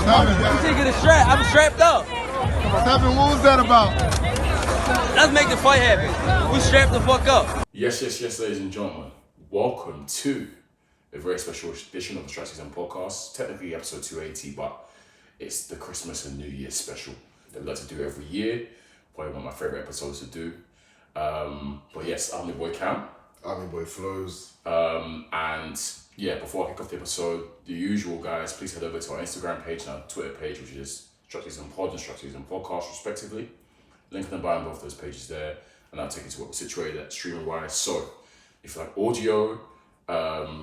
You take it a strap. I'm strapped up. What's happening? What was that about? Let's make the fight happen. We strapped the fuck up. Yes, ladies and gentlemen. Welcome to a very special edition of the SZN podcast. Technically episode 280, but it's the Christmas and New Year special that we like to do every year. Probably one of my favorite episodes to do. But yes, I'm your boy Cam. I'm your boy Flows. And yeah, before I kick off the episode, the usual guys, please head over to our Instagram page and our Twitter page, which is SZN Pod and SZN Podcast, respectively. Link in the bio on both those pages there, and I'll take you to what we're situated at streaming wise. So, if you like audio,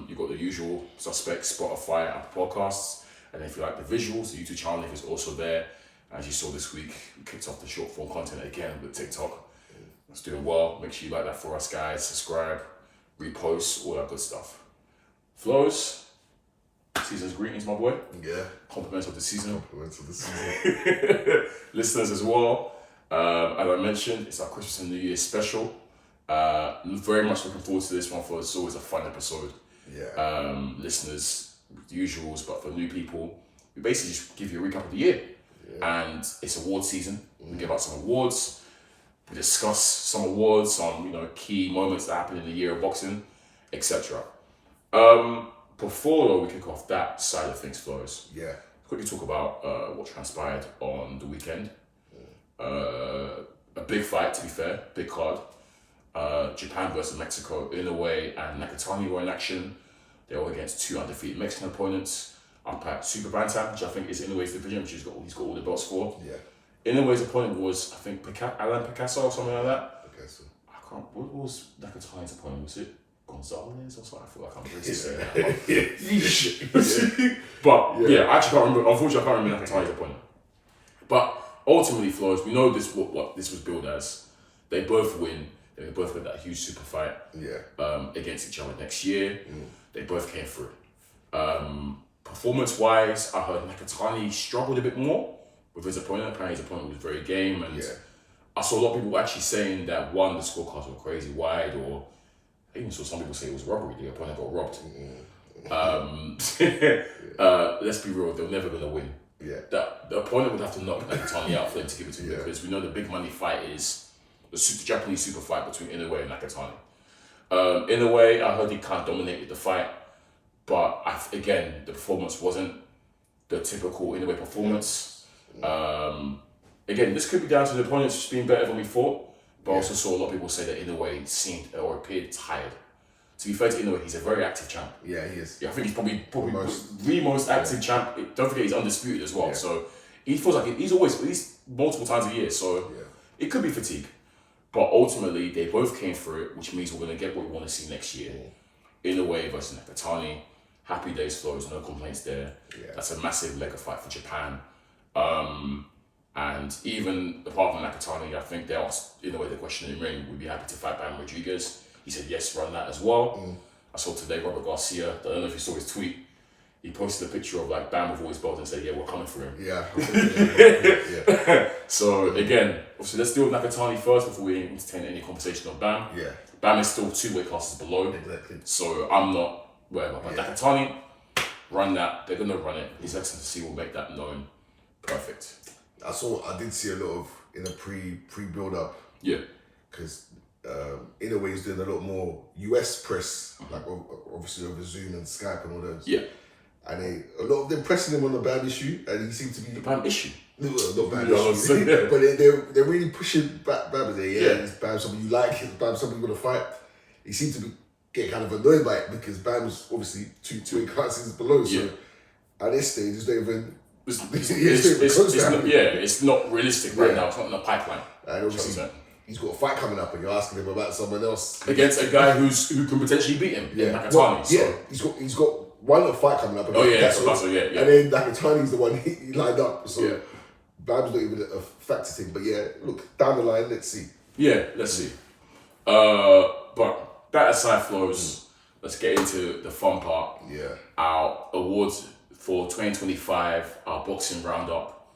you've got the usual suspects, Spotify, Apple Podcasts, and if you like the visuals, the YouTube channel link is also there. As you saw this week, we kicked off the short form content again with TikTok. It's doing well. Make sure you like that for us, guys. Subscribe, repost, all that good stuff. Flows, season's greetings, my boy. Yeah. Compliments of the season. Compliments of the season. Listeners as well. As I mentioned, it's our Christmas and New Year special. Very much looking forward to this one. For it's always a fun episode. Yeah. Listeners, the usuals, but for new people, we basically just give you a recap of the year. Yeah. And it's award season. We give out some awards. We discuss some awards, some key moments that happened in the year of boxing, etc. Before we kick off that side of things, Flows. Yeah. Quickly talk about what transpired on the weekend. A big fight, to be fair, big card. Japan versus Mexico, Inoue and Nakatani were in action. They were against two undefeated Mexican opponents. Up at Super Bantam, which I think is Inoue's division, which he's got all the belts for. Yeah. Inoue's opponent was, I think, Alan Picasso or something like that. Picasso. I can't. What was Nakatani's opponent? Was it Gonzalez or something? I feel like I'm racist saying that. But yeah, I actually can't remember. Unfortunately, I can't remember Nakatani's opponent. But ultimately, Flows, we know this what this was billed as. They both win. They both got that huge super fight. Yeah. Against each other next year. They both came through. Performance-wise, I heard Nakatani struggled a bit more with his opponent. Apparently, his opponent was very game, and I saw a lot of people actually saying that one, the scorecards were crazy wide, or I even saw some people say it was robbery. The opponent got robbed. Let's be real; they're never gonna win. Yeah. The opponent would have to knock Nakatani out for them to give it to him because we know the big money fight is the Japanese super fight between Inoue and Nakatani. Inoue, I heard he kind of dominated the fight, but again, the performance wasn't the typical Inoue performance. Again, this could be down to the opponents just being better than we thought, but I also saw a lot of people say that Inoue seemed or appeared tired. To be fair to Inoue, he's a very active champ. Yeah, he is. Yeah, I think he's probably the most active champ. Don't forget, he's undisputed as well. Yeah. So he feels like he's always, at least multiple times a year. So it could be fatigue. But ultimately, they both came through it, which means we're going to get what we want to see next year. Inoue versus Nakatani. Happy days, Flows, no complaints there. Yeah. That's a massive leg of fight for Japan. And even apart from Nakatani, I think they asked Inoue the question in the ring, would be happy to fight Bam Rodriguez. He said yes, run that as well. I saw today Robert Garcia, I don't know if you saw his tweet, he posted a picture of like Bam with all his belts and said, yeah, we're coming for him. Yeah. So again, obviously let's deal with Nakatani first before we entertain any conversation on Bam. Yeah. Bam is still 2 weight classes below. Exactly. So I'm not whatever. But Nakatani, run that. They're gonna run it. His Excellency will make that known. Perfect. I did see a lot of in the pre build up. Yeah. Because in a way he's doing a lot more US press, like obviously over Zoom and Skype and all those. Yeah. And a lot of them pressing him on the Bam issue, and he seemed to be the Bam issue. No, not Bam issue. But they're really pushing Bam. It's Bam something you like. It's Bam something you want to fight. He seemed to be getting kind of annoyed by it because Bam's obviously two classes below. So at this stage, it's not even. It's not realistic right now. It's not in the pipeline. And obviously, he's got a fight coming up, and you're asking him about someone else against a guy who can potentially beat him. Nakatani. He's got one fight coming up. And then Nakatani's the one he lined up. So Bam's not even a factor thing. But look down the line, let's see. Yeah, let's see. But that aside, Flows. Let's get into the fun part. Yeah. Our awards for 2025, our boxing roundup.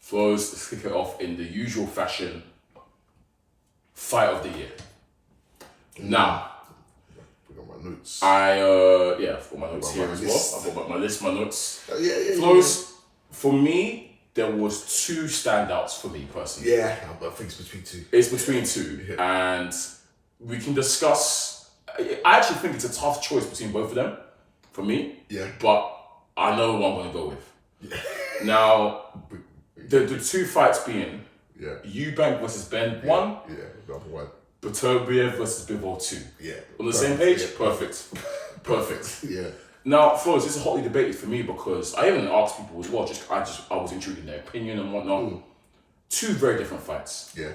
Flows, let's kick it off in the usual fashion. Fight of the year. Now, I got my notes. I've got my notes here as well. I've got my list, my notes. Flows, For me, there was two standouts for me personally. Yeah, I think it's between two. It's between two, and we can discuss. I actually think it's a tough choice between both of them, for me. Yeah. But I know what I'm going to go with. Yeah. Now, the two fights being Eubank versus Ben 1. Yeah, number 1. Beterbiev versus Bivol 2. Yeah. On the same page? Yeah. Perfect. Perfect. Yeah. Now, Flores, this is hotly debated for me because I even asked people as well. I was intrigued in their opinion and whatnot. Two very different fights. Yeah.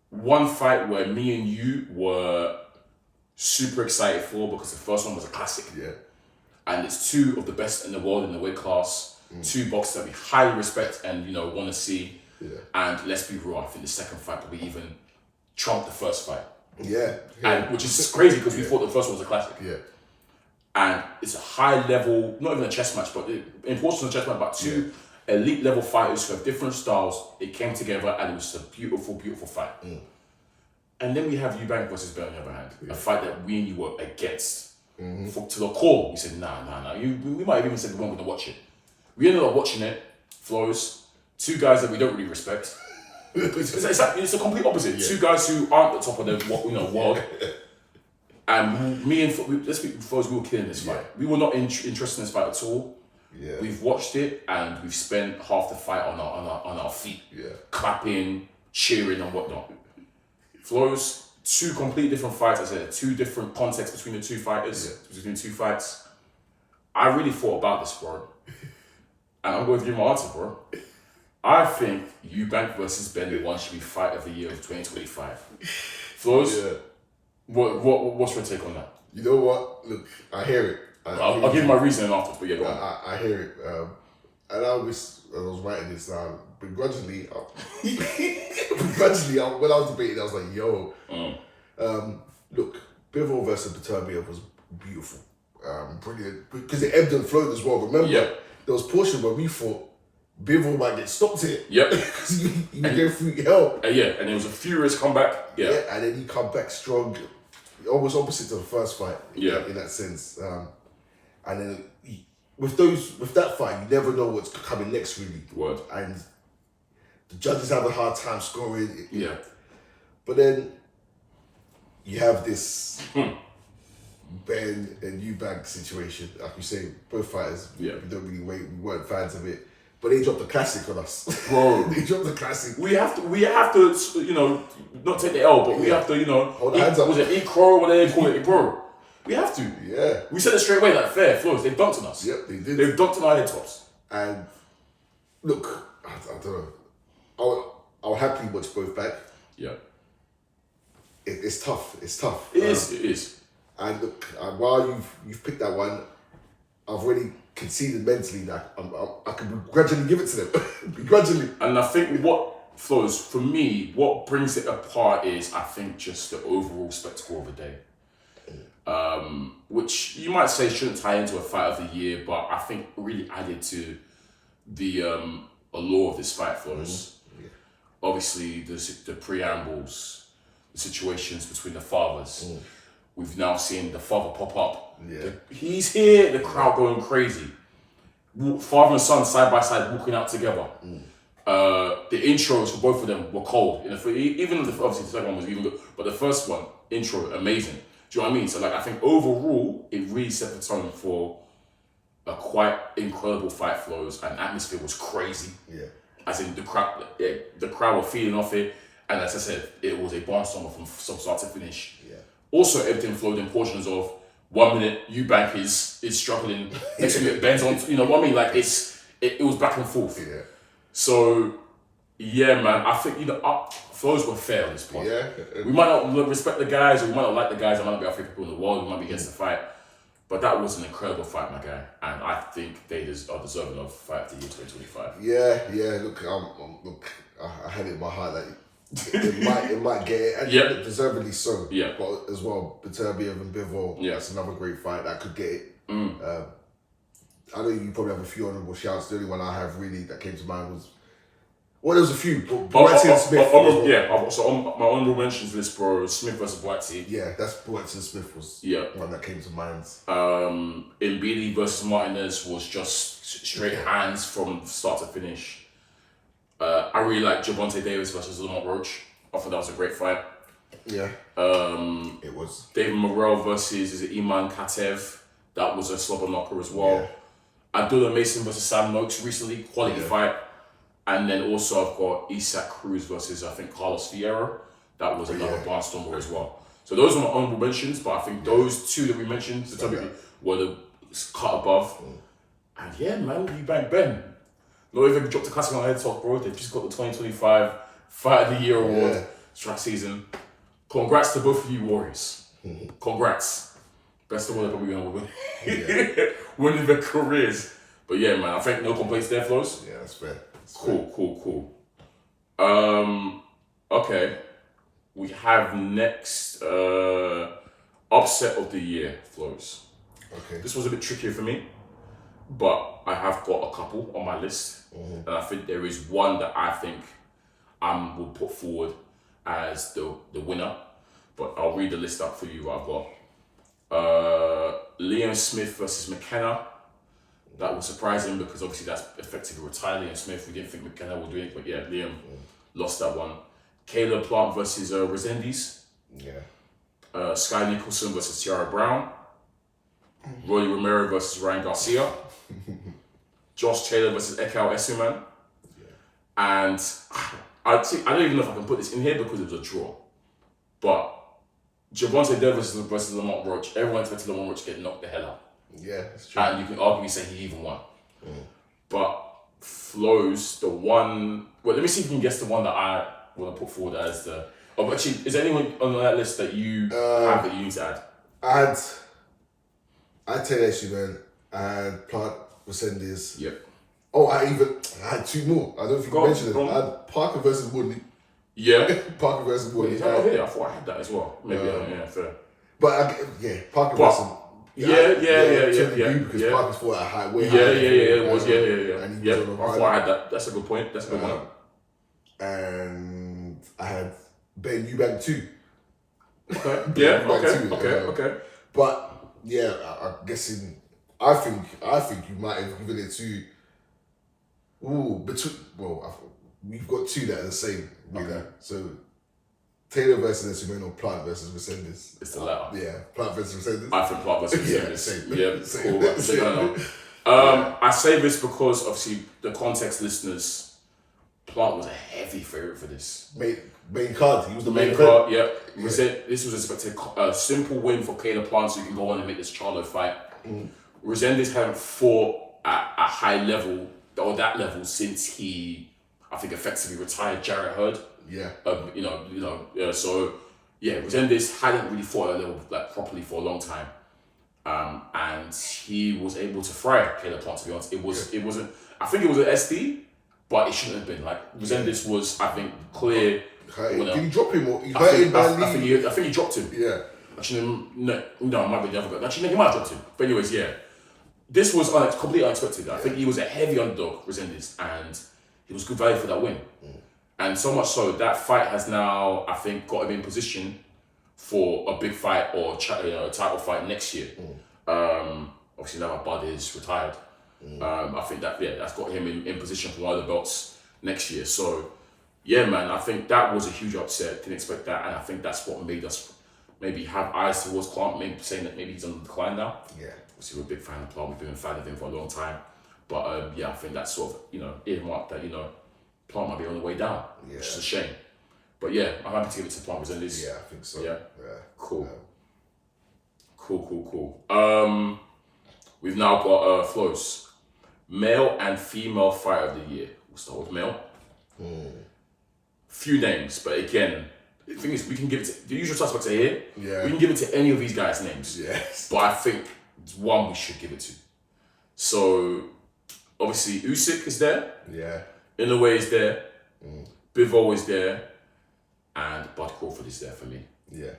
One fight where me and you were super excited for because the first one was a classic. Yeah. And it's two of the best in the world in the weight class. Two boxers that we highly respect and want to see. Yeah. And let's be real, I think the second fight probably even trumped the first fight. Yeah. And which is crazy because we thought the first one was a classic. Yeah. And it's a high level, not even a chess match, but important to a chess match, but two elite level fighters who have different styles. It came together and it was a beautiful, beautiful fight. And then we have Eubank versus Bell on the other hand, a fight that we and you were against. To the core, we said, nah. We might have even said we weren't going to watch it. We ended up watching it, Flores, two guys that we don't really respect. It's a complete opposite. Yeah. Two guys who aren't at the top of the world. And me and let's be Flores, we were killing this fight. We were not interested in this fight at all. Yeah. We've watched it and we've spent half the fight on our feet, clapping, cheering, and whatnot. Flores, two completely different fights. I said two different contexts between the two fighters, between the two fights. I really thought about this, bro. And I'm going to give my answer, bro. I think Eubank versus Ben 1 should be fight of the year of 2025. Flores, what's your take on that? You know what? Look, I hear it. I'll give my reasoning after, but yeah, go on. I hear it. And I was writing this down, begrudgingly, when I was debating, I was like, yo, look, Bivol versus Beterbiev was beautiful. Brilliant. Because it ebbed and flowed as well. Remember, there was portion where we thought Bivol might get stopped here. Yep. Because you go through hell. And it was a furious comeback. Yeah. And then he come back strong, almost opposite to the first fight. In that sense. And then with that fight, you never know what's coming next, really. Word. And the judges have a hard time scoring. Yeah. But then you have this Ben and Eubank situation. Like you say, both fighters, we don't really wait. We weren't fans of it. But they dropped the classic on us. Bro. They dropped the classic. We have to, not take the L, but we have to, hold the hands up. Was it E-Crow or whatever they call it, bro? We have to. Yeah. We said it straight away, like, fair, Flores, they've dunked on us. Yep, they did. They've dunked on our head tops. And look, I don't know. I'll happily watch both back. Yeah. It's tough. It's tough. It is. And look, while you've picked that one, I've already conceded mentally that I can begrudgingly give it to them. Begrudgingly. And I think for me, what brings it apart is, I think, just the overall spectacle of the day. Which you might say shouldn't tie into a fight of the year, but I think really added to the allure of this fight for us. Yeah. Obviously, the preambles, the situations between the fathers. We've now seen the father pop up. Yeah. He's here, the crowd going crazy. Father and son side by side walking out together. The intros for both of them were cold. Even obviously the second one was even good, but the first one, intro, amazing. Do you know what I mean? So I think overall, it really set the tone for a quite incredible fight flows, and atmosphere was crazy. Yeah. As in the crowd were feeding off it, and as I said, it was a barnstormer from start to finish. Yeah. Also, everything flowed in portions of 1 minute Eubank is struggling, next minute Ben's on. You know what I mean? Like it was back and forth. Yeah. So yeah, man, I think flows were fair on this part. Yeah. We might not respect the guys, or we might not like the guys. There might not be our favorite people in the world. We might be against the fight, but that was an incredible fight, my guy, and I think they are deserving of fight of the year 2025. Yeah. Look, I had it in my heart that it might get it, and deservedly so. Yeah. But as well, Beterbiev and Bivol, that's another great fight that could get it. I know you probably have a few honourable shouts. The only one I have really that came to mind was Well, there was a few. Boaty and Smith. So on my honorable mentions list, bro, Smith versus Boaty. Yeah, that's Boaty and Smith was one that came to mind. Mbili versus Martinez was just straight hands from start to finish. I really like Javonte Davis versus Lamont Roach. I thought that was a great fight. Yeah. It was. David Morrell versus Iman Katev. That was a slobber knocker as well. Yeah. Abdullah Mason versus Sam Noakes recently, quality fight. And then also I've got Isaac Cruz versus I think Carlos Fierro. That was another barnstormer as well. So those are my honorable mentions, but I think those two that we mentioned, the topic, were the cut above. And yeah, man, you bang Ben. Not even dropped the classic on head top, bro. They've just got the 2025 Fight of the Year award track season. Congrats to both of you Warriors. Congrats. Best award they're probably gonna win. Winning their careers. But yeah, man, I think no complaints there, Flows. Yeah, that's fair. Cool. Okay. We have next upset of the year, Flows. Okay. This was a bit trickier for me, but I have got a couple on my list. And I think there is one that I think I will put forward as the winner. But I'll read the list up for you what I've got. Liam Smith versus McKenna. That was surprising because obviously that's effectively retired Liam Smith. We didn't think McKenna would do it, but yeah, Liam lost that one. Caleb Plant versus Resendiz. Yeah. Sky Nicholson versus Tiara Brown. Rolly Romero versus Ryan Garcia. Josh Taylor versus Ekau Esuman. And I don't even know if I can put this in here because it was a draw. But Javonte Davis versus Lamont Roach. Everyone expected Lamont Roach to get knocked the hell out. Yeah, that's true. And you can arguably say he even won. But Flows, the one... Well, let me see if you can guess the one that I want to put forward as the... Oh, actually, is there anyone on that list that you have that you need to add? I had Taylor Esuman. I had Plant Resendiz. Yep. Oh, I had two more. I don't think you mentioned it. I had Parker versus Woodley. Yeah. Parker versus Woodley. Is that over here? I thought I had that as well. Maybe, fair. But Parker versus... Yeah. Because Parker's fought at a high weight. It was. And he was on a I thought I had that. That's a good point. That's a good one. And I had Ben Eubank too. Okay. Okay. But yeah, I'm guessing. I think you might have given it to. We've got two that are the same. Really. So Taylor versus Esuman or Plant versus Resendiz. It's the latter. Yeah, Plant versus Resendiz. I think Plant versus Resendiz. Same. Cool. I say this because obviously the context listeners, Plant was a heavy favourite for this. Main card. He was the main card. Yeah. This was expected a simple win for Caleb Plant, so you can go on and make this Charlo fight. Resendiz hadn't fought at a high level or that level since he, I think, effectively retired Jarrett Hurd. Yeah. So Resendiz hadn't really fought at a level like properly for a long time. And he was able to fry Caleb Plant, to be honest. It wasn't, I think it was an SD, but it shouldn't have been. Like Resendiz was, I think, clear. Did he drop him or he I think he dropped him. Yeah. Actually, no, it might be the other guy. Actually, no, he might have dropped him. But anyways, yeah. This was completely unexpected. I think he was a heavy underdog, Resendiz, and he was good value for that win. And so much so, that fight has now, I think, got him in position for a big fight or a title fight next year. Obviously, now my bud is retired. I think that's got him in position for one of the belts next year. So, yeah, man, I think that was a huge upset. Didn't expect that. And I think that's what made us maybe have eyes towards Plant, maybe saying that maybe he's on the decline now. Yeah. Obviously, we're a big fan of Plant. We've been a fan of him for a long time. But, I think that's sort of, earmarked that, Plant might be on the way down, which is a shame. But yeah, I'm happy to give it to Plant Resendiz. Yeah, I think so. Yeah. Cool. Cool. We've now got Flows. Male and female fight of the year. We'll start with male. Few names, but again, the thing is, we can give it to the usual suspects are here. Yeah. We can give it to any of these guys' names. Yes. But I think it's one we should give it to. So obviously Usyk is there. Yeah. Inoue is there. Bivol is there. And Bud Crawford is there for me. Yeah.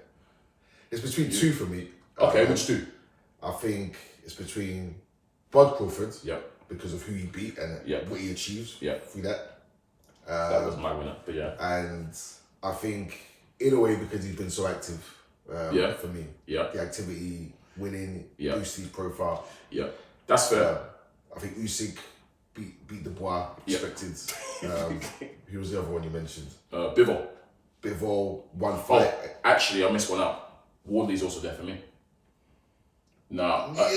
It's between two for me. Okay, which two? I think it's between Bud Crawford. Yep. Because of who he beat and what he achieved through that. That was my winner, but yeah. And I think, in a way, because he's been so active, for me, the activity, winning, boosting his profile. Yeah, that's fair. I think Usyk beat the boy expected. Who was the other one you mentioned? Bivol, one fight. Oh, actually, I missed one out. Wardley's also there for me. Nah. But I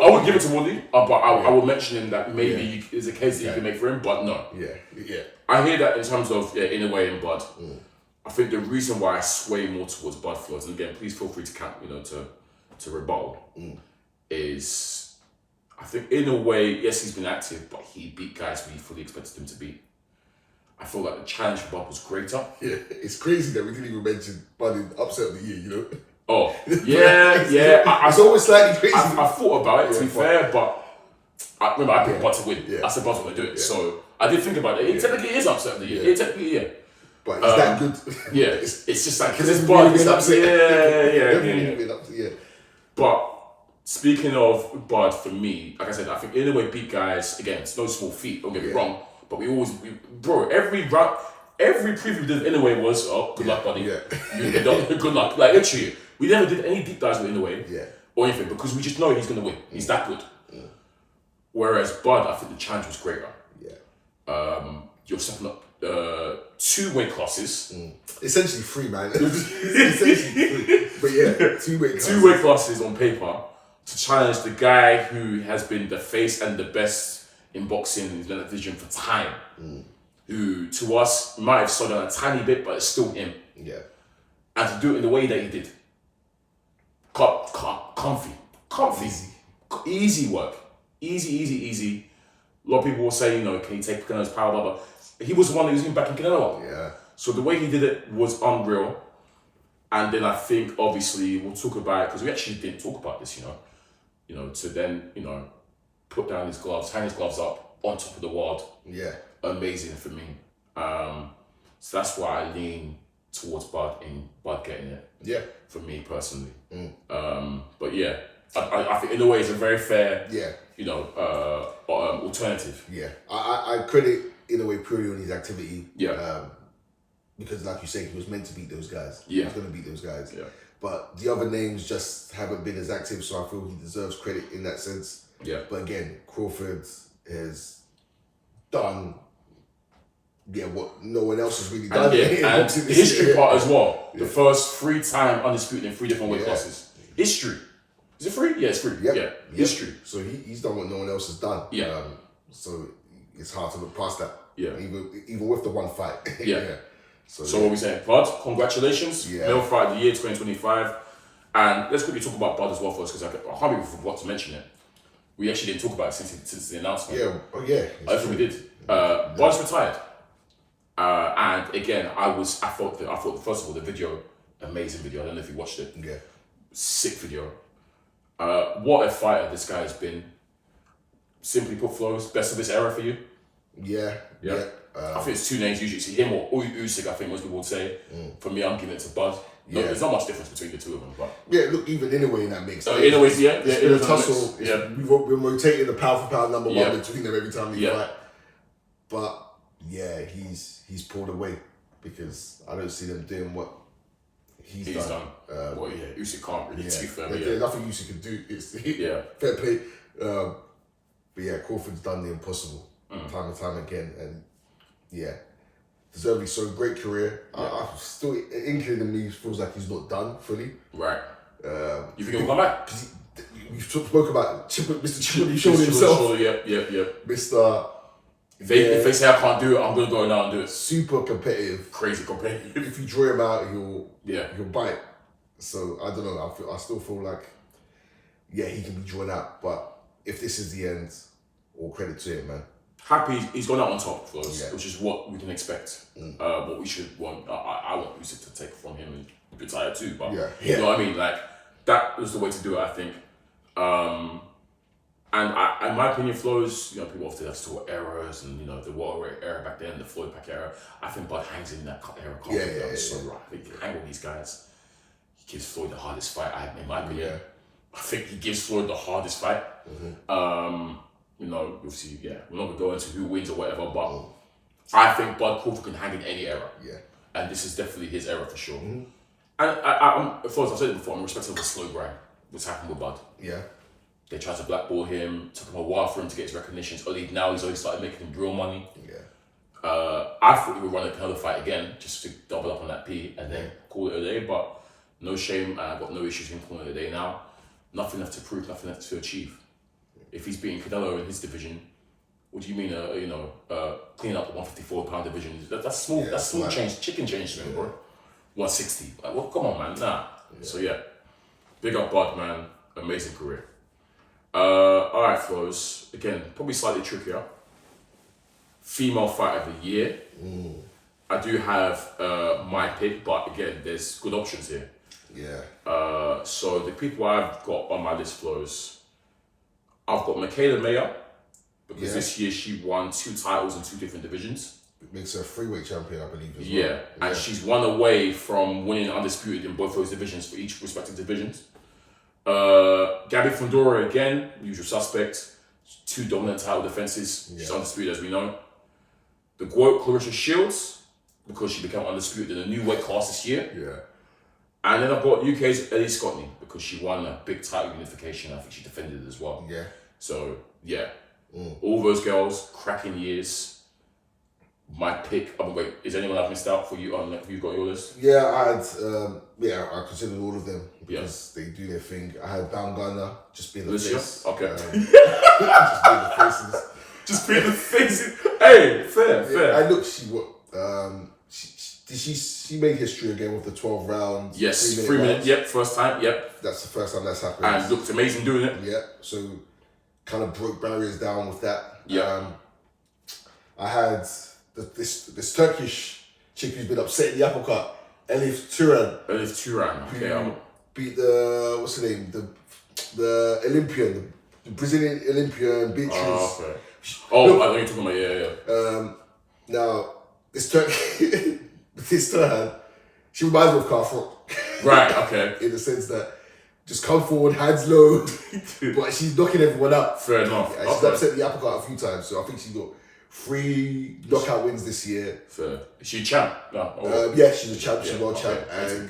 would give it to Wardley, but I would mention him that maybe it's a case that you can make for him, but no. Yeah. I hear that in terms of, in a way, in Bud. I think the reason why I sway more towards Bud Flows, and again, please feel free to to rebuttal, is I think in a way, yes, he's been active, but he beat guys we fully expected him to beat. I feel like the challenge for Bud was greater. Yeah, it's crazy that we didn't even mention Bud in upset of the year, you know? Oh, yeah. It's always slightly crazy. I thought about it, to be fair, but I picked Bud to win. I said Bud's going to do it. So I did think about it. It technically is upset of the year. It technically, But it's that good. Yeah, it's just like, because it's Bud. It's upset. Yeah. But speaking of Bud, for me, like I said, I think in a way beat guys, again, it's no small feat, don't get me wrong, but every preview we did in a way was, good luck, buddy. Good luck. Like, literally, we never did any deep dives with in a way or anything because we just know he's going to win. He's that good. Whereas Bud, I think the challenge was greater. You're stepping up 2 weight classes. Essentially 3, man. Essentially 3. But 2 weight classes. 2 weight classes on paper to challenge the guy who has been the face and the best in boxing in that division for time. Who, to us, might have slowed down a tiny bit, but it's still him. Yeah. And to do it in the way that he did. Comfy. Easy work. Easy. A lot of people will say, can he take Canelo's power, blah, blah. He was the one that was even backing Canelo up. Yeah. So the way he did it was unreal. And then I think, obviously, we'll talk about it, because we actually didn't talk about this, to then, put down his gloves, hang his gloves up on top of the world. Yeah. Amazing for me. So that's why I lean towards Bud getting it. Yeah. For me personally. But yeah, I think in a way it's a very fair. Alternative. Yeah. I credit in a way purely on his activity. Yeah. Because like you say, he was meant to beat those guys. Yeah. He was going to beat those guys. Yeah. But the other names just haven't been as active, so I feel he deserves credit in that sense. Yeah. But again, Crawford has done what no one else has really done. And the history part as well. The first 3-time undisputed in 3 different weight classes. History. Is it 3? Yeah, it's 3. Yeah. History. So he's done what no one else has done. Yeah. So it's hard to look past that. Yeah. Even with the one fight. So what we saying? Bud, congratulations. Male Fight of the Year 2025. And let's quickly talk about Bud as well first, because I can't believe we forgot to mention it. We actually didn't talk about it since the announcement. I think we did. Bud's retired. And again, I thought first of all the video, amazing video. I don't know if you watched it. Yeah. Sick video. What a fighter this guy has been. Simply put, Flows, best of his era for you. Yeah. I think it's 2 names usually. See him or Usyk. I think most people would say. For me, I'm giving it to Bud. No, there's not much difference between the 2 of them, but look, even in a way that makes sense. In a way, it's been a tussle. We're rotating the pound for pound number 1 between them every time they fight. But he's pulled away because I don't see them doing what he's done. Usyk can't really. To be fair, there's nothing Usyk can do. It's fair play. But Crawford's done the impossible time and time again, and deservedly so. Great career. I still, inkling in me feels like he's not done fully. Right. You think he'll come back? We spoke about Mr. Chimney showing himself. Mr. If they say I can't do it, I'm gonna go now and do it. Super competitive. Crazy competitive. If you draw him out, he'll bite. So I don't know. I still feel like he can be drawn out. But if this is the end, all credit to him, man. Happy he's gone out on top, which is what we can expect. What we should want. I want Usyk to take from him and retire too. But you know what I mean? Like that was the way to do it, I think. And in my opinion, Flows, people often have to talk errors and the Water era back then, the Floyd Pack era. I think Bud hangs in that era. So right. I think he hang with these guys. He gives Floyd the hardest fight. In my opinion, I think he gives Floyd the hardest fight. obviously, we're not going to go into who wins or whatever, but I think Bud Crawford can hang in any era. Yeah. And this is definitely his era for sure. And I've said it before, I'm respectful of the slow grind, what's happened with Bud. Yeah. They tried to blackball him, took him a while for him to get his recognition. Now he's already started making him real money. Yeah. I thought he would run another fight again, just to double up on that P and then call it a day, but no shame, I've got no issues with him calling it a day now. Nothing left to prove, nothing left to achieve. If he's beating Canelo in his division, what do you mean, cleaning up the 154-pound division? That's small. That's small change, chicken change to him, bro. 160. Like, well, come on, man. Nah. Yeah. So big up Bud, man. Amazing career. All right, Flows. Again, probably slightly trickier. Female fight of the year. I do have my pick, but again, there's good options here. Yeah. So the people I've got on my list, Flows, I've got Michaela Mayer, because this year she won 2 titles in 2 different divisions. It makes her a freeweight champion, I believe, as well. Yeah, and she's one away from winning undisputed in both those divisions for each respective divisions. Gabby Fundora, again, usual suspect. 2 dominant title defenses. She's undisputed, as we know. The GOAT, Clarissa Shields, because she became undisputed in a new weight class this year. Yeah. And then I've got UK's Ellie Scotney, because she won a big title unification. I think she defended it as well. Yeah. So, all those girls, cracking years. My pick. Oh, wait, is anyone I've missed out for you? Have you got your list? Yeah, I considered all of them because they do their thing. I had Baumgartner just being the face. Okay. Just being the faces. Just being the faces. Hey, fair. I look, she made history again with the 12 rounds. Yes, 3 minutes. Yep, first time. Yep. That's the first time that's happened. And looked amazing doing it. Yeah, so kind of broke barriers down with that. Yeah. I had this Turkish chick who's been upset in the uppercut, Elif Turan. Okay. Beat what's her name? The Olympian, the Brazilian Olympian, Beatrice. Oh, okay. I know you're talking about, Now, this Turhan, she reminds me of Carfront. Right, okay. In the sense that just come forward, hands low, but she's knocking everyone out. Fair enough. Yeah, she's upset the uppercut a few times, so I think she's got 3 knockout wins this year. Fair. Is she a champ? No. Yeah, she's a champ. She's a world champ, and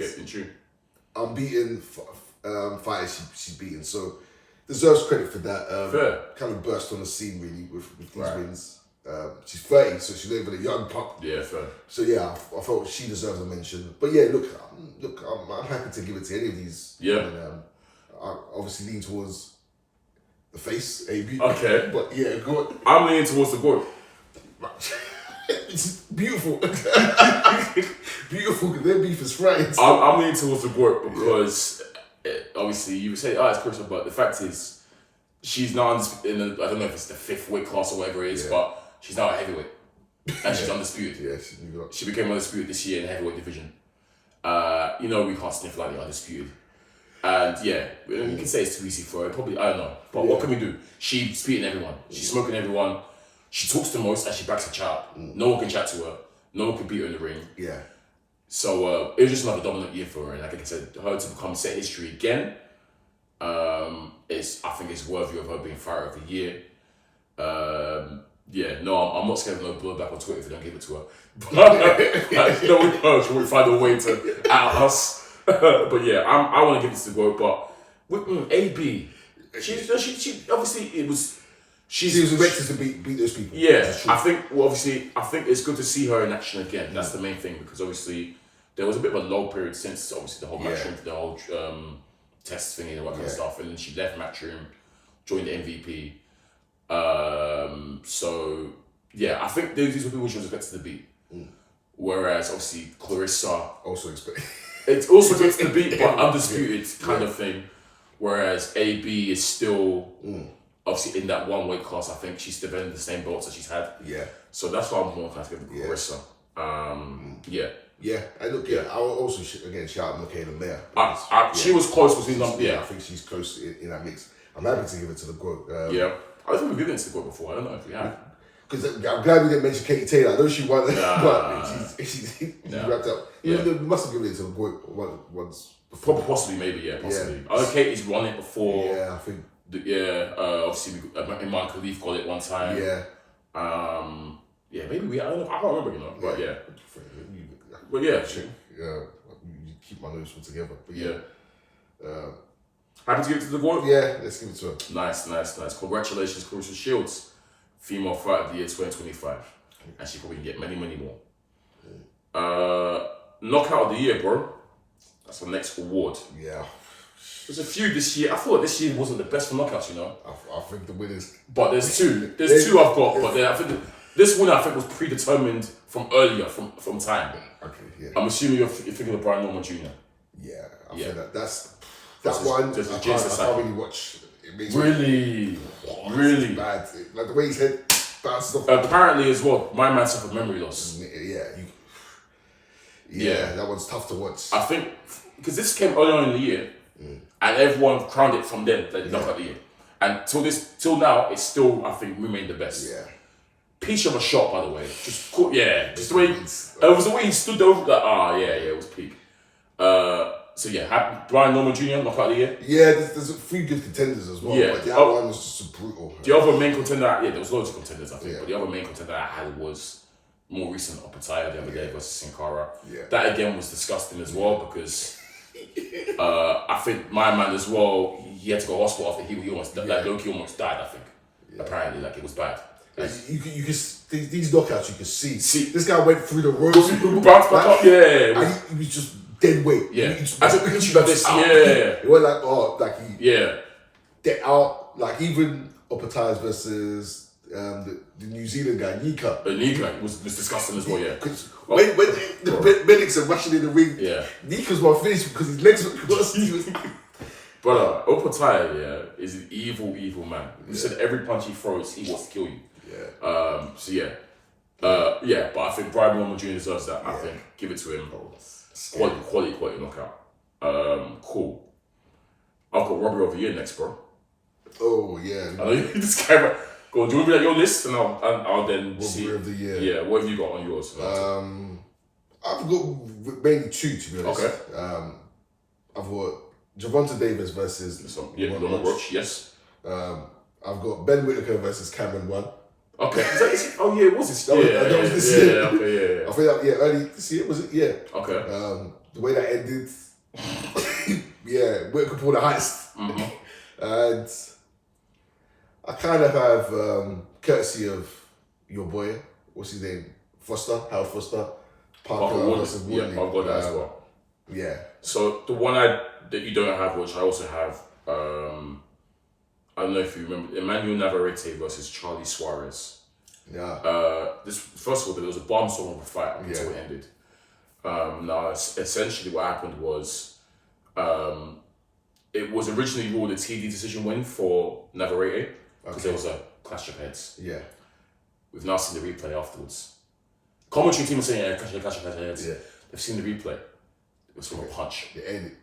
unbeaten fighters she's beaten, so deserves credit for that. Fair. Kind of burst on the scene really with these wins. She's 30, so she's not even a young pup. Yeah, fair. So I felt she deserves a mention. But look, I'm happy to give it to any of these. Yeah. And, I obviously lean towards the face, AB. Okay. But go on. I'm leaning towards the GOAT. It's beautiful. Beautiful, because their beef is right. I'm leaning towards the GOAT because obviously you would say, it's Clarissa, but the fact is she's now I don't know if it's the 5th weight class or whatever it is, but she's now a heavyweight. And she's undisputed. Yeah, she became undisputed this year in the heavyweight division. We can't sniff like the undisputed. And you can say it's too easy for her. Probably, I don't know. But what can we do? She's beating everyone. She's smoking everyone. She talks the most and she backs her chat up. No one can chat to her. No one can beat her in the ring. Yeah. So it was just another dominant year for her. And like I said, her to set history again, I think it's worthy of her being fighter of the year. I'm not scared of no blowback on Twitter if they don't give it to her. But we'll find a way to out us. But I want to give it to the GOAT. But with AB, she obviously it was. She was elected to beat those people. Yeah, I think it's good to see her in action again. That's the main thing, because obviously there was a bit of a lull period since obviously the whole matchroom, the whole test thingy and all that kind of stuff, and then she left matchroom, joined the MVP. I think these were people she was expected to beat. Whereas obviously Clarissa it's also expected to beat, but undisputed kind of thing. Whereas AB is still. Obviously, in that one weight class, I think she's defending the same belts that she's had. Yeah. So that's why I'm more kind of giving Clarissa. Yeah. And look, I will also again shout out Michaela Mayer. She was close between them. I think she's close in that mix. I'm happy to give it to the GOAT. I don't think we've given it to the GOAT before. I don't know if we have. Because I'm glad we didn't mention Katie Taylor. I know she won, but she's wrapped up. We must have given it to the GOAT once before. Possibly, maybe, possibly. I know Katie's won it before. Yeah, I think. Obviously, Imran Khalif got it one time. Yeah. Maybe I don't know. I can't remember, But yeah. But yeah. Yeah. You keep my notes all together. But yeah. Happy to give it to the boy? Yeah, let's give it to her. Nice. Congratulations, Clarissa Shields, Female Fighter of the Year 2025. And she probably can get many, many more. Knockout of the Year, bro. That's the next award. Yeah. There's a few this year. I thought this year wasn't the best for knockouts, I think the winners. But there's two. There's two I've got. But I think this winner I think was predetermined from earlier, from time. Okay, yeah. I'm assuming you're thinking of Brian Norman Jr. Yeah, I think that's Just one. just I can't really watch. It makes Really? it's bad. Like the way his head bounces off. Apparently as well, my man suffered memory loss. Yeah, that one's tough to watch. I think because this came earlier in the year, and everyone crowned it from then, like knockout of the year, and till now, it's still I think remained the best. Yeah. Piece of a shot, by the way. Just cool, just the way it was the way he stood over. Like, it was peak. So yeah, Brian Norman Jr. knockout of the year. Yeah, there's a few good contenders as well. Yeah. But the other one was just brutal. The other main contender, there was loads of contenders I think, but the other main contender I had was more recent Opataya the other day versus Sin Cara. Yeah. That again was disgusting as well because I think my man as well, he had to go to hospital after he almost like Loki almost died. I think apparently like it was bad. You can these knockouts you can see this guy went through the ropes, bounced back up, and he was just dead weight. Yeah, I took pictures like this. It was like he dead out. Like even Opataya's versus the New Zealand guy Nika. Nika was disgusting as well. Yeah, because when the medics are rushing in the ring, Nika's one finished because his legs were crossed. But Opataya, is an evil man. He said every punch he throws, he wants to kill you. But I think Brian Norman Jr. deserves that. I think give it to him. Quality knockout. Cool. I've got Robbery of the Year next, bro. Oh yeah. I know this guy. Go on, do you want me to your list and I'll then see. Robbery of the Year. Yeah. What have you got on yours? I've got mainly two to be honest. Okay. I've got Gervonta Davis versus Lamont Roach. Yes. I've got Ben Whittaker versus Cameron One. Okay. It was this. That was this year. Okay. I think early this year was it? Yeah. Okay. The way that ended, Whittaker pulled a heist, and I kind of have courtesy of your boy. What's his name? Hal Foster. Parker versus Woodley. Yeah, I've got that as well. Yeah. So the one that you don't have, which I also have, I don't know if you remember, Emmanuel Navarrete versus Charlie Suarez. Yeah. This first of all, there was a barnstorm of a fight until it ended. Now, essentially, what happened was, it was originally ruled a TD decision win for Navarrete because there was a clash of heads. Yeah. We've now seen the replay afterwards. Commentary team is saying clash of heads. Yeah. They've seen the replay. It was from a punch. It ended.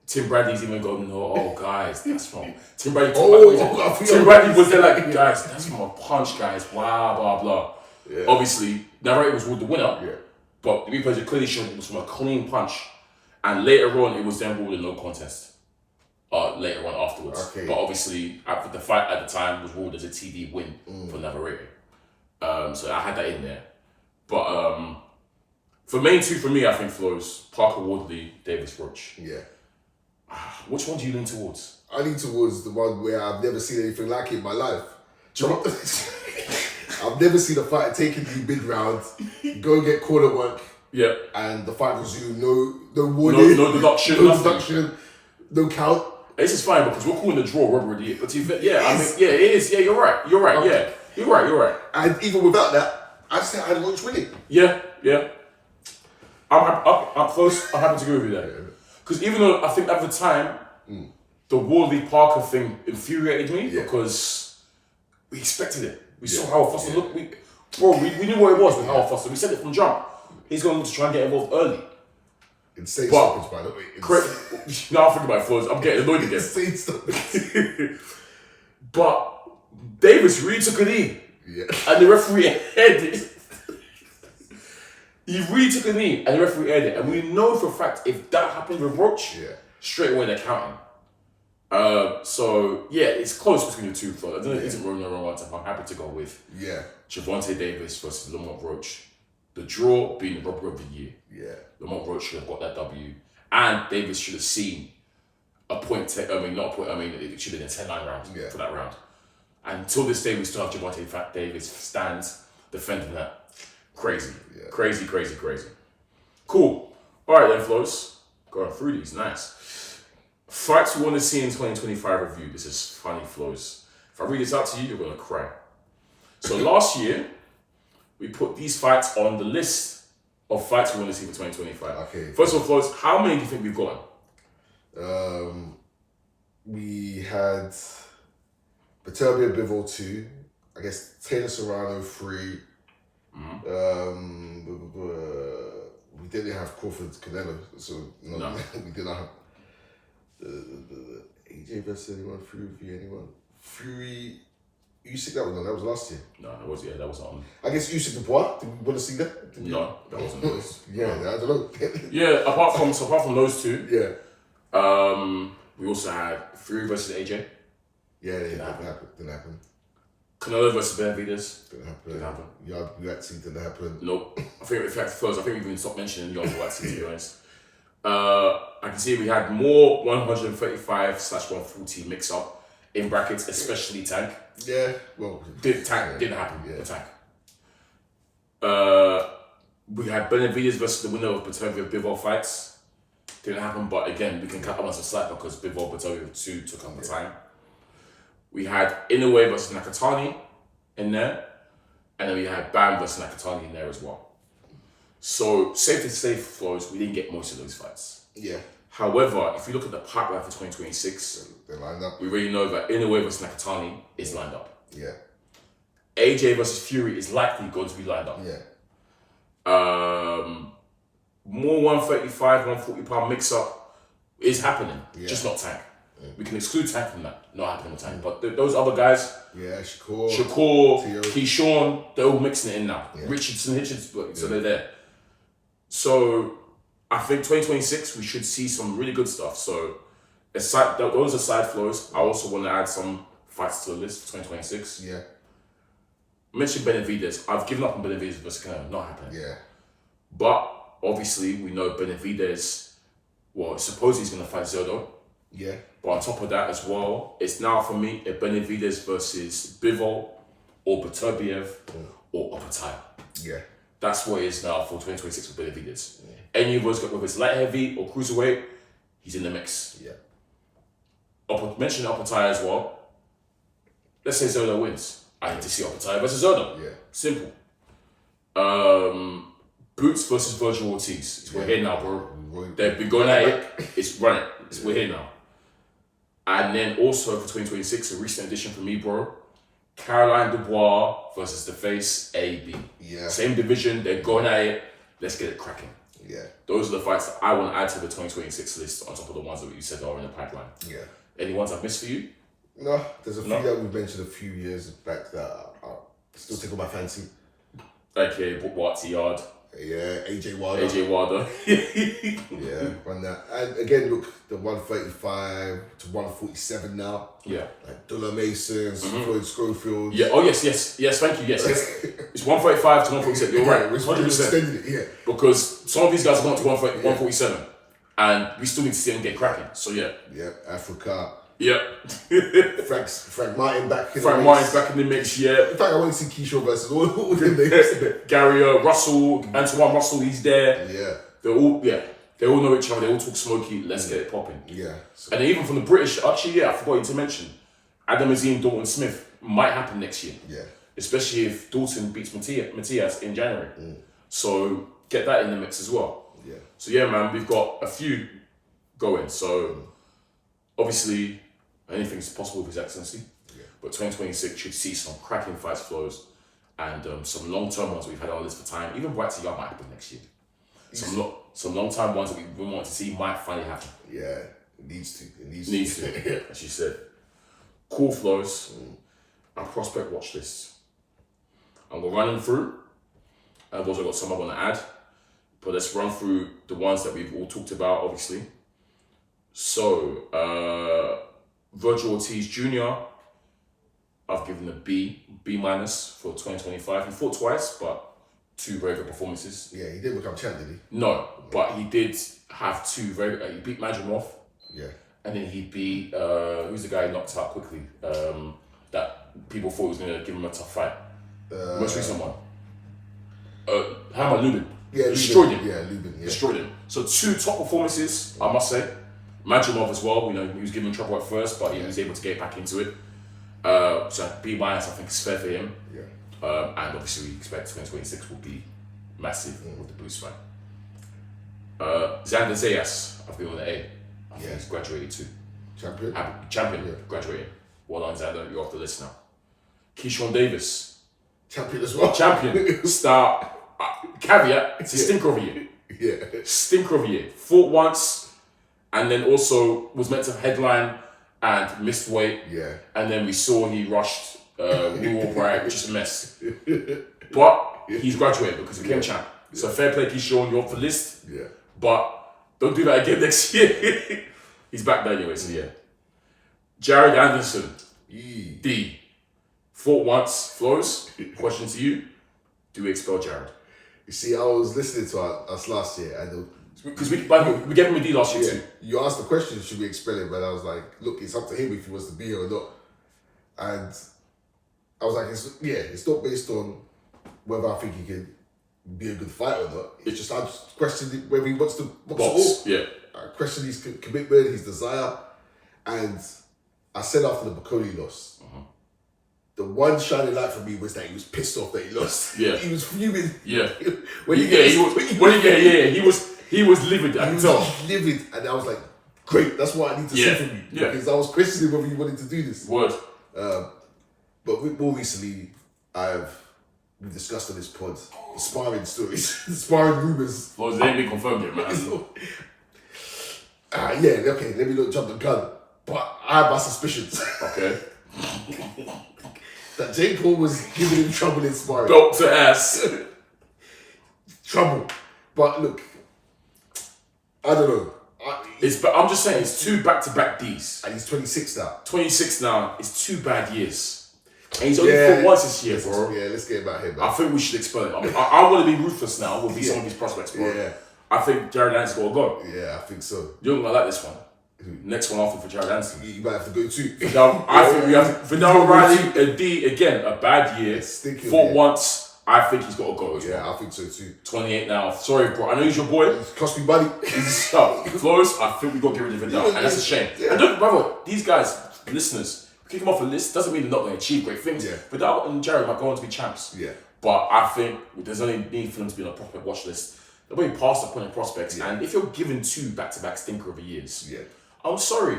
Tim Bradley's even going, guys, that's from Tim Bradley. Tim Bradley was there like, guys, that's from a punch, guys. Blah blah blah. Yeah. Obviously, Navarrete was ruled the winner. Yeah. But the replays clearly showed it was from a clean punch, and later on it was then ruled a no contest. Later on afterwards. Okay. But obviously, the fight at the time was ruled as a TD win for Navarrete. So I had that in there. But for main two for me, I think flows Parker Woodley, Davis Roach. Yeah. Which one do you lean towards? I lean towards the one where I've never seen anything like it in my life. I've never seen a fighter taking the mid-round, go get corner work, and the fight resume. No warning, no deduction, no count. This is fine because we're calling the draw Robbery of the Year. But it is. Yeah, you're right. Okay. Yeah, you're right. And even without that, I just said I'd watch winning. Yeah. I'm close. I'm happy to go with you there. Because even though I think at the time, the Wardley Parker thing infuriated me because we expected it. We saw Howard Foster look. We knew what it was with Howard Foster. We said it from jump. He's going to try and get involved early. Insane stoppage, by the way. Correct. Now I'm thinking about flows. I'm getting annoyed again. Insane stoppage. But Davis really took a knee. Yeah. And the referee aired it. He really took a knee and the referee aired it. And we know for a fact if that happened with Roach, straight away they're counting. So yeah, it's close between the two. I don't know if it's wrong or wrong. I'm happy to go with Javante Davis versus Lamont Roach. The draw being the Robbery of the Year. Yeah. Lamont Roach should have got that W, and Davis should have seen a point. Not a point. It should have been a 10-9 round for that round. And until this day, we still have Javante Davis stands defending that. Crazy. Yeah. Crazy. Cool. All right then, Flows. Going through these, nice. Fights we want to see in 2025 review. This is funny, Flows. If I read this out to you, you're gonna cry. So last year, we put these fights on the list of fights we want to see for 2025. Okay. First of all, Flows, how many do you think we've gotten? We had Beterbiev Bivol 2, I guess Taylor Serrano 3. We didn't have Crawford Canelo, so no. We did not have the AJ versus anyone, Fury Usyk, that was last year. No, that was on. I guess Usyk Dubois, did we want to see that? No, that wasn't those. I don't know. Yeah, apart from those two. Yeah. We also had Fury versus AJ. Yeah, didn't happen. Canelo versus Benavidez. Didn't happen. UFC didn't happen. Nope. I think we even stopped mentioning Yard UFC, to be honest. I can see we had more 135/140 mix up in brackets, especially Tank. Yeah, well, didn't happen. Yeah. Tank. We had Benavidez versus the winner of Beterbiev Bivol fights. Didn't happen, but again, we can cut them as a slack because Bivol Beterbiev 2 took up the time. We had Inoue versus Nakatani in there, and then we had Bam versus Nakatani in there as well. So safe to say, Flows, we didn't get most of those fights. Yeah. However, if you look at the pipeline for 2026, they're lined up. We already know that Inoue versus Nakatani is lined up. Yeah. AJ versus Fury is likely going to be lined up. Yeah. More 135, 140 pound mix up is happening, just not Tank. Yeah. We can exclude Tank from that, not happening with Tank. But those other guys, Shakur, Keyshawn, they're all mixing it in now. Yeah. Richardson, so they're there. So I think 2026 we should see some really good stuff. So aside those are side flows. I also want to add some fights to the list for 2026. Yeah. Mentioned Benavidez. I've given up on Benavidez versus Canelo. Not happening. Yeah. But obviously we know Benavidez. Well, supposedly he's gonna fight Zerdo. Yeah. But on top of that as well, it's now for me a Benavidez versus Bivol or Beterbiev or Opataya. Yeah. That's what it is now for 2026 with Benavidez. Yeah. Any of us got whether it's light heavy or cruiserweight, he's in the mix. Yeah. Mention Opataya as well. Let's say Zerdo wins. I need to see Opataya versus Zerdo. Yeah. Simple. Boots versus Virgil Ortiz. We're here now, bro. They've been going at it. It's running. We're here now. And then also for 2026, a recent addition for me, bro. Caroline Dubois versus the face AB. Yeah. Same division. They're going at it. Let's get it cracking. Yeah. Those are the fights that I want to add to the 2026 list on top of the ones that you said are in the pipeline. Yeah. Any ones I've missed for you? No, there's a few that we mentioned a few years back that still tickle my fancy. Okay, what Yard? Yeah, AJ Wilder. Yeah, run that. And again, look, the 135 to 147 now. Yeah. Like Dulla Mason, Floyd Schofield. Yeah, oh yes, thank you, yes. It's 135 to 147, you're right, 100%. Yeah. Because some of these guys have gone to 147 and we still need to see them get cracking, so yeah. Yeah, Africa. Yeah. Frank Martin back in Frank Martin's back in the mix, yeah. In fact, I want to see Keyshawn versus all them names. Gary Russell, Antoine Russell, he's there. Yeah. They all know each other, they all talk smoky, let's get it popping. Yeah. So. And then even from the British, actually, I forgot to mention, Adam Azim, Dalton Smith might happen next year. Yeah. Especially if Dalton beats Matias in January. So get that in the mix as well. Yeah. So yeah, man, we've got a few going. So obviously, anything's possible with His Excellency. Yeah. But 2026 should see some cracking fights flows and some long-term ones we've had on our list for time. Even Bright to Young might happen next year. Some long-term ones that we want to see might finally happen. Yeah, it needs to. It needs to, as you said. Cool flows. Our prospect watch list. And we're running through. I've also got some I want to add. But let's run through the ones that we've all talked about, obviously. So, Virgil Ortiz Jr., I've given a B minus for 2025. He fought twice, but 2 very good performances. Yeah, he didn't become champ, did he? No, but he did have 2 very. He beat Majimov. Yeah. And then he beat who's the guy he knocked out quickly? That people thought was gonna give him a tough fight. Most recent one. Hammer Lubin. Yeah, destroyed him. Yeah, Lubin. Yeah. Destroyed him. So 2 top performances, I must say. Majimov as well. You know, he was given trouble at first, but he was able to get back into it. So B minus, I think, is fair for him. Yeah. And obviously, we expect 2026 will be massive with the Boost fight. Xander Zayas, I've given an A. I think he's graduated too. Champion, graduated. Well done, Xander. You're off the list now. Keyshawn Davis. Champion as well. Champion. Star. Caveat, it's a stinker of a year. Yeah. Stinker of a year. Fought once, and then also was meant to headline and missed weight. Yeah. And then we saw he rushed Will Bragg, just a mess. But he's graduated because he became champ. So fair play, Keyshawn, you're off the list. Yeah. But don't do that again next year. He's back there anyway, so yeah. Jared Anderson, D. Fought once, Flores. Question to you: do we expel Jared? You see, I was listening to us last year, and because we gave him a D last year too. You asked the question, should we expel him? And I was like, look, it's up to him if he wants to be here or not. And I was like, it's not based on whether I think he can be a good fighter or not. It's just I just questioned whether he wants to box. Yeah. I questioned his commitment, his desire, and I said after the Bacoli loss. The one shining light for me was that he was pissed off that he lost. Yeah. He was fuming. Yeah. He was livid. I can tell. Livid, and I was like, great. That's what I need to see from you. Yeah. Because I was questioning whether you wanted to do this. Word. But more recently, we've discussed on this pod the sparring stories, the sparring rumors. Well, they ain't been confirmed yet, man. Okay. Let me not jump the gun, but I have my suspicions. Okay. That Jake Paul was giving him trouble in sparring. Belt to ass. Trouble. But look, I don't know. But I'm just saying, it's 2 back-to-back Ds. And he's 26 now. 26 now. It's 2 bad years. And he's only fought once this year, bro. Yeah, let's get about him, man. I think we should expel him. I want to be ruthless now with some of these prospects, bro. Yeah. I think Jared Anderson's got to go. Yeah, I think so. You're going to like this one. Next one after for Jared Anderson. You might have to go too. I think we have to. Vidal Riley, a D again, a bad year. Fought once. I think he's got to go. Yeah, I think so too. 28 now. Sorry, bro. I know he's your boy. It cost me money. Flores, I think we got to get rid of Vidal, and that's a shame. Yeah. And don't, brother, these guys, listeners, kick them off a list doesn't mean they're not going to achieve great things. Yeah. Vidal and Jared might go on to be champs. Yeah. But I think there's only need for them to be on a prospect watch list. They're way past the point of prospects, and if you're given 2 back-to-back stinker of the years, I'm sorry.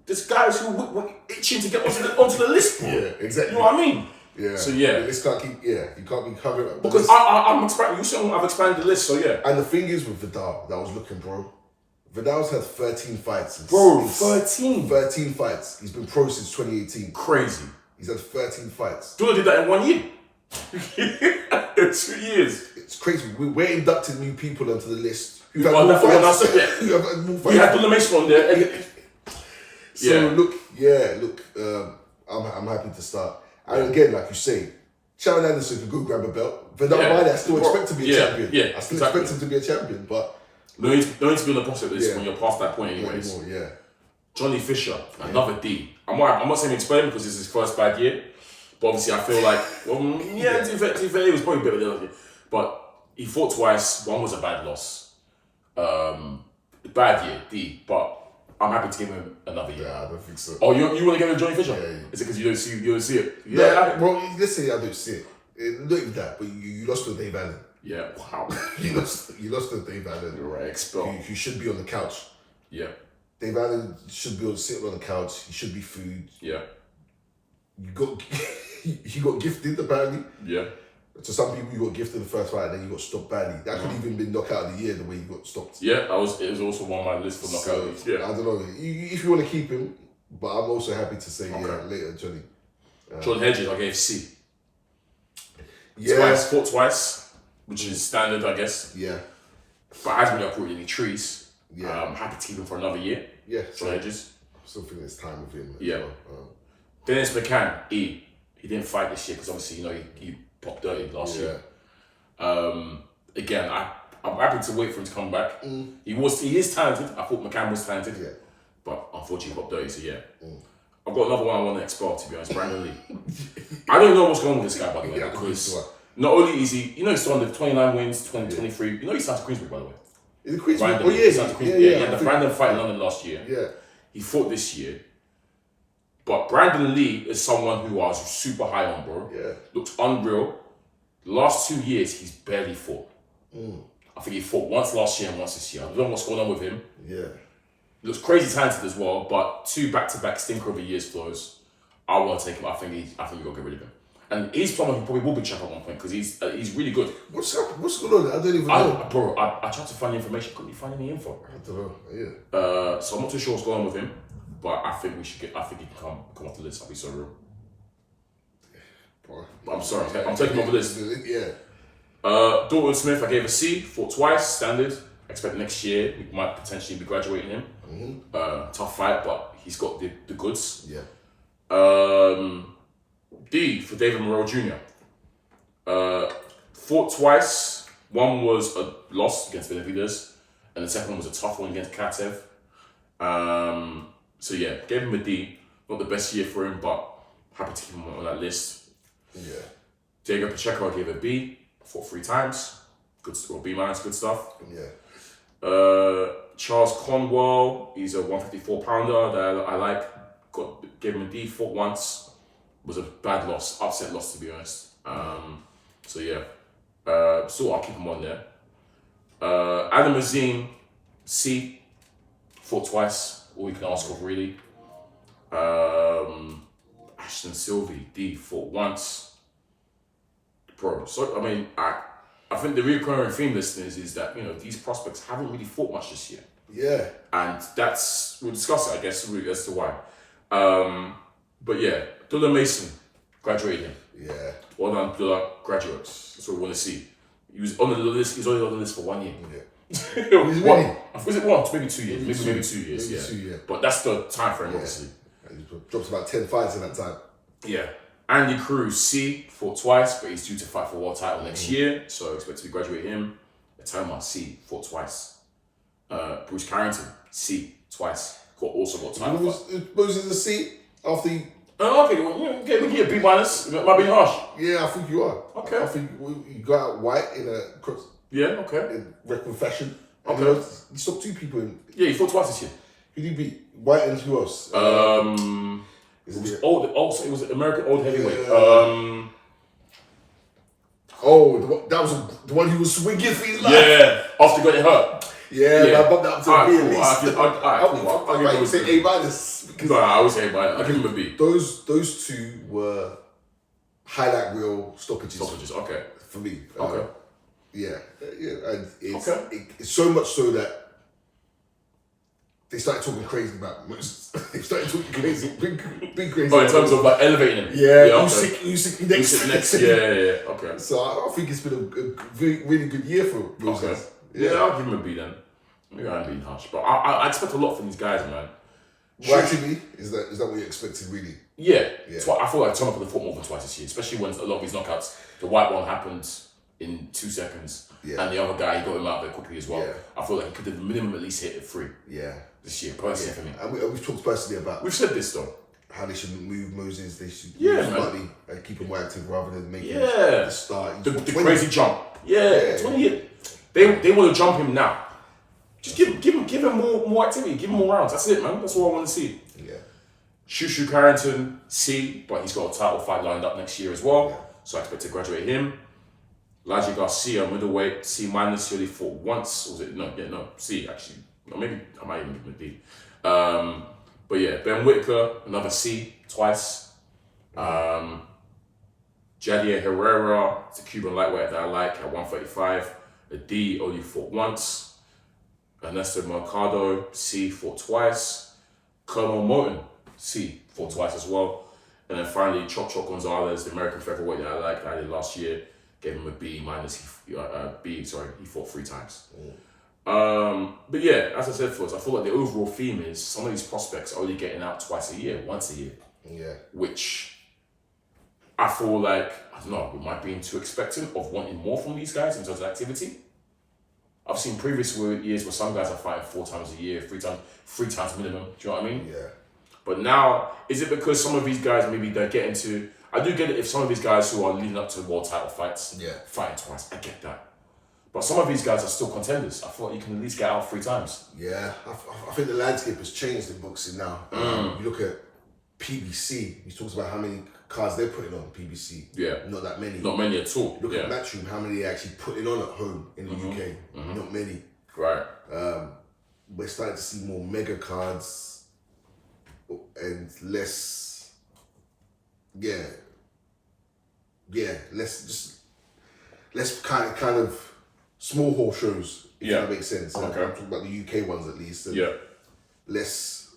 There's guys who were itching to get onto the list, bro. Yeah, exactly. You know what I mean? Yeah. So yeah. This can't keep. Yeah, you can't be covering up. Because I'm expanding. You said I've expanded the list, so yeah. And the thing is with Vidal, that I was looking, bro. Vidal's had 13 fights. Bro, 13. 13 fights. He's been pro since 2018. Crazy. He's had 13 fights. Dula did that in 1 year. 2 years. It's crazy. We're inducting new people onto the list. Who have more fights. Who have had more fights. We had Dula Mason on there. So look, I'm happy to start. And again, like you say, Jared Anderson can go grab a belt. Vidal Riley, I still expect to be a champion. Yeah, I still expect him to be a champion, but no need to be on the prospect list when you're past that point anyways. Anymore, Johnny Fisher, another D. I'm not saying it's him because it's his first bad year, but obviously I feel like, to be fair, he was probably better than the other year. But he fought twice, one was a bad loss. Bad year, D, but I'm happy to give him another year. Yeah, I don't think so. Oh, you want to give him Johnny Fisher? Yeah. Is it because you don't see it? Yeah, bro, let's say I don't see it. Not even that, but you lost to Dave Allen. Yeah, wow. you lost to Dave Allen. You're right, expel. You should be on the couch. Yeah. Dave Allen should be sitting on the couch. He should be food. Yeah. He got gifted apparently. Yeah. To some people, you got gifted the first fight and then you got stopped badly. That could even been knockout of the year the way you got stopped. Yeah, it was also one of my list for knockout. Yeah. I don't know if you want to keep him, but I'm also happy to say later, Johnny. John Hedges, I gave C. Yeah. Fought twice, which is standard, I guess. Yeah. But I haven't really uprooted any trees. Yeah. I'm happy to keep him for another year. Yeah. John Hedges. still think it's time with him. Yeah. Dennis McCann, E. He didn't fight this year because obviously, you know, he popped dirty last year. Again, I'm happy to wait for him to come back. He is talented. I thought McCann was talented. Yeah. But unfortunately, he popped dirty, so yeah. I've got another one I want to expel, to be honest, Brandon Lee. I don't know what's going on with this guy, by the way, because not only is he, you know, he's still under 29 wins, 23, you know, he's signed to Queensbury, by the way. Is it Queensbury? Brandon, he had the Brandon fight in London last year. Yeah. He fought this year. But Brandon Lee is someone who I was super high on, bro. Yeah. Looks unreal. The last 2 years, he's barely fought. I think he fought once last year and once this year. I don't know what's going on with him. Yeah. Looks crazy talented as well, but 2 back-to-back stinker of the years flows. I want to take him. I think you got to get rid of him. And he's someone who probably will be checked at one point because he's really good. What's going on? I don't even know. Bro, I tried to find the information. Couldn't find any info. I don't know. Yeah. So I'm not too sure what's going on with him, but I think he can come off the list. I'll be so real. Bro. I'm sorry. I'm taking him off the list. Yeah. Dalton Smith, I gave a C. Fought twice, standard. Expect next year we might potentially be graduating him. Tough fight, but he's got the goods. Yeah. D for David Moreau Jr. Fought twice. One was a loss against Benavides, and the second one was a tough one against Katev. So yeah, gave him a D. Not the best year for him, but happy to keep him on that list. Yeah. Diego Pacheco, I gave a B. Fought 3 times. Good, or B-, good stuff. Yeah. Charles Conwell, he's a 154 pounder that I like. Gave him a D. Fought once. Was a bad loss, upset loss to be honest. So yeah, so I'll keep him on there. Adam Azim, C. Fought twice. All you can ask of really. Ashton Sylvie, D. Fought once. Bro, so I mean, I think the recurring theme, listeners, is that, you know, these prospects haven't really fought much this year. Yeah. And we'll discuss it, I guess, as to why. But yeah, Abdullah Mason, graduated him. Yeah. Well done, Abdullah, graduates. That's what we want to see. He was on the list, he's only on the list for 1 year. Yeah. Was it 1? Maybe 2 years. Maybe 2 years, maybe yeah. 2 years. But that's the time frame, obviously. And he drops about 10 fights in that time. Yeah. Andy Cruz, C, fought twice, but he's due to fight for world title next year, so I expect to graduate him. Atoma, C, fought twice. Bruce Carrington, C, twice. Also got title. Moses a C after he... Okay, we get a B-. It might be harsh. Yeah, I think you are. Okay. I think you got out white in a cross. Yeah, okay. In record fashion. Okay. You stopped 2 people in... Yeah, he fought twice this year. Who did he beat? White and who else? It was old. Also, it was American old heavyweight. That was the one who was swinging for his life. Yeah, after getting hurt. Yeah, I bumped that up to a B at least. I would say A minus. No, I would say A minus. I give him a B. Those 2 were highlight reel stoppages. Okay. For me. Okay. Yeah, and it's so much so that they started talking crazy about Moses. They started talking crazy, big crazy. Oh, in terms of like elevating him. Yeah, Usyk next. Yeah. Okay. So I think it's been a really good year for those guys. Yeah, I'll give him a B then. Maybe I'm being harsh, but I expect a lot from these guys, man. Why to me? Is that what you expected, really? Yeah. I feel like Tom could have fought more than twice this year, especially when a lot of his knockouts. The white one happened in 2 seconds, and the other guy, he got him out very quickly as well. Yeah. I feel like he could have minimum at least hit it 3. Yeah. This year, personally for me. And we've talked personally about... We've said this though. How they shouldn't move Moses, they should move slightly and keep him more active rather than making the start. The crazy jump. Yeah. 20 years. They want to jump him now. Just give him more activity, give him more rounds. That's it, man. That's all I want to see. Yeah. Shushu Carrington, C, but he's got a title fight lined up next year as well. So I expect to graduate him. Laji Garcia, middleweight, C-. He only fought once. Was it? No, C actually. No, maybe I might even give him a D. But yeah, Ben Whitaker, another C, twice. Jadier Herrera, it's a Cuban lightweight that I like at 135. A D, only fought once. Ernesto Mercado, C, fought twice. Colonel Moten, C, fought twice as well. And then finally, Chop Gonzalez, the American featherweight that I liked, that I did last year, gave him a B-. He fought 3 times. But yeah, as I said first, I feel like the overall theme is some of these prospects are only getting out twice a year, once a year. Yeah. Which I feel like, I don't know, we might be too expectant of wanting more from these guys in terms of activity. I've seen previous years where some guys are fighting 4 times a year, three times minimum. Do you know what I mean? Yeah. But now, is it because some of these guys maybe they're getting to? I do get it if some of these guys who are leading up to world title fights, fighting twice. I get that. But some of these guys are still contenders. I thought you can at least get out 3 times. Yeah, I think the landscape has changed in boxing now. You look at PBC. He talks about how many cards they're putting on PBC. Yeah, not that many. Not many at all. Look at Matchroom, how many they're actually putting on at home in the UK. Not many. Right. We're starting to see more mega cards and less. Less kind of small hall shows. If that makes sense. Okay. I'm talking about the UK ones at least. And less.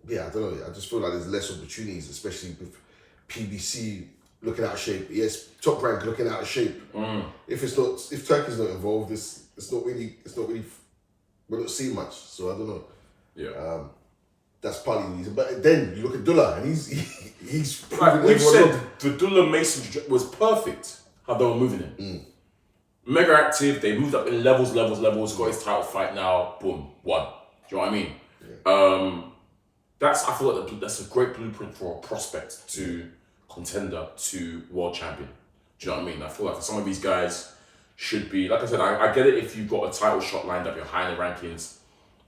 Yeah, I don't know. I just feel like there's less opportunities, especially with PBC looking out of shape. Yes, Top Rank looking out of shape. If Turkey's not involved, it's not really. We're not seeing much. So I don't know. Yeah. That's partly the reason. But then you look at Dullah, and he's like we've said, the Dullah Mason was perfect. How they were moving him. Mega active. They moved up in levels. Got his title fight now. Boom, won. Do you know what I mean? Yeah. I feel like that's a great blueprint for a prospect to contender to world champion. Do you know what I mean? I feel like some of these guys should be, like I said, I get it if you've got a title shot lined up, you're high in the rankings,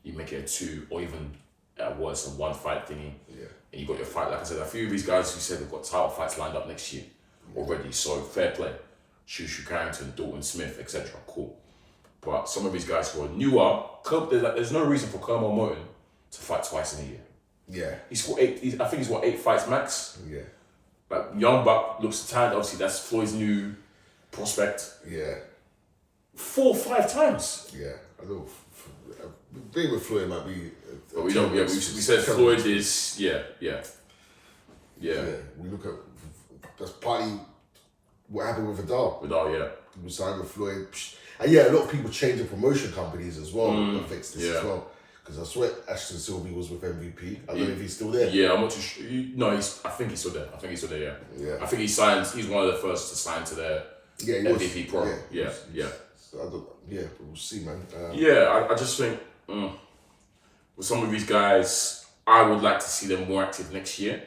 you make it a 2 or even at worst a 1 fight thingy. Yeah. And you got your fight. Like I said, a few of these guys who said they've got title fights lined up next year already. So fair play. Shushu Carrington, Dalton Smith, etc. Cool. But some of these guys who are newer, there's no reason for Kermel Moten to fight twice in a year. Yeah. He's got 8. I think he's got 8 fights max. Yeah. Like Young Buck looks talented. Obviously, that's Floyd's new prospect. Yeah. 4 or 5 times. Yeah. I know. Being with Floyd might be. But we don't. Yeah, we said Floyd is. Yeah. We look at that's partly what happened with Vidal. Yeah. People signed with Floyd, and a lot of people changing promotion companies as well. Affects this as well. Because I swear Ashton Sylvie was with MVP. I don't know if he's still there. Yeah, I'm not too sure. No, I think he's still there. Yeah. I think he signed. He's one of the first to sign to their MVP Pro. Yeah. So we'll see, man. I just think with some of these guys, I would like to see them more active next year,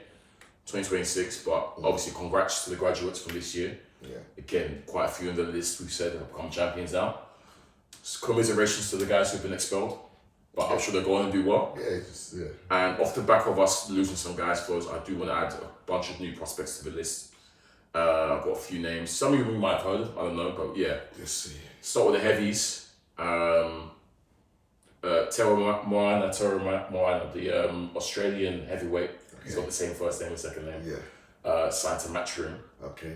2026. But obviously, congrats to the graduates from this year. Yeah. Again, quite a few on the list we've said have become champions now. Commiserations to the guys who've been expelled. But I'm sure they'll go on and do well. And off the back of us losing some guys, close, I do want to add a bunch of new prospects to the list. I've got a few names. Some of you might have heard of, I don't know, but yeah. Let's see. Start with the heavies. Tero Moana, the Australian heavyweight. Okay. He's got the same first name and second name. Yeah. Signed to Matchroom. Okay.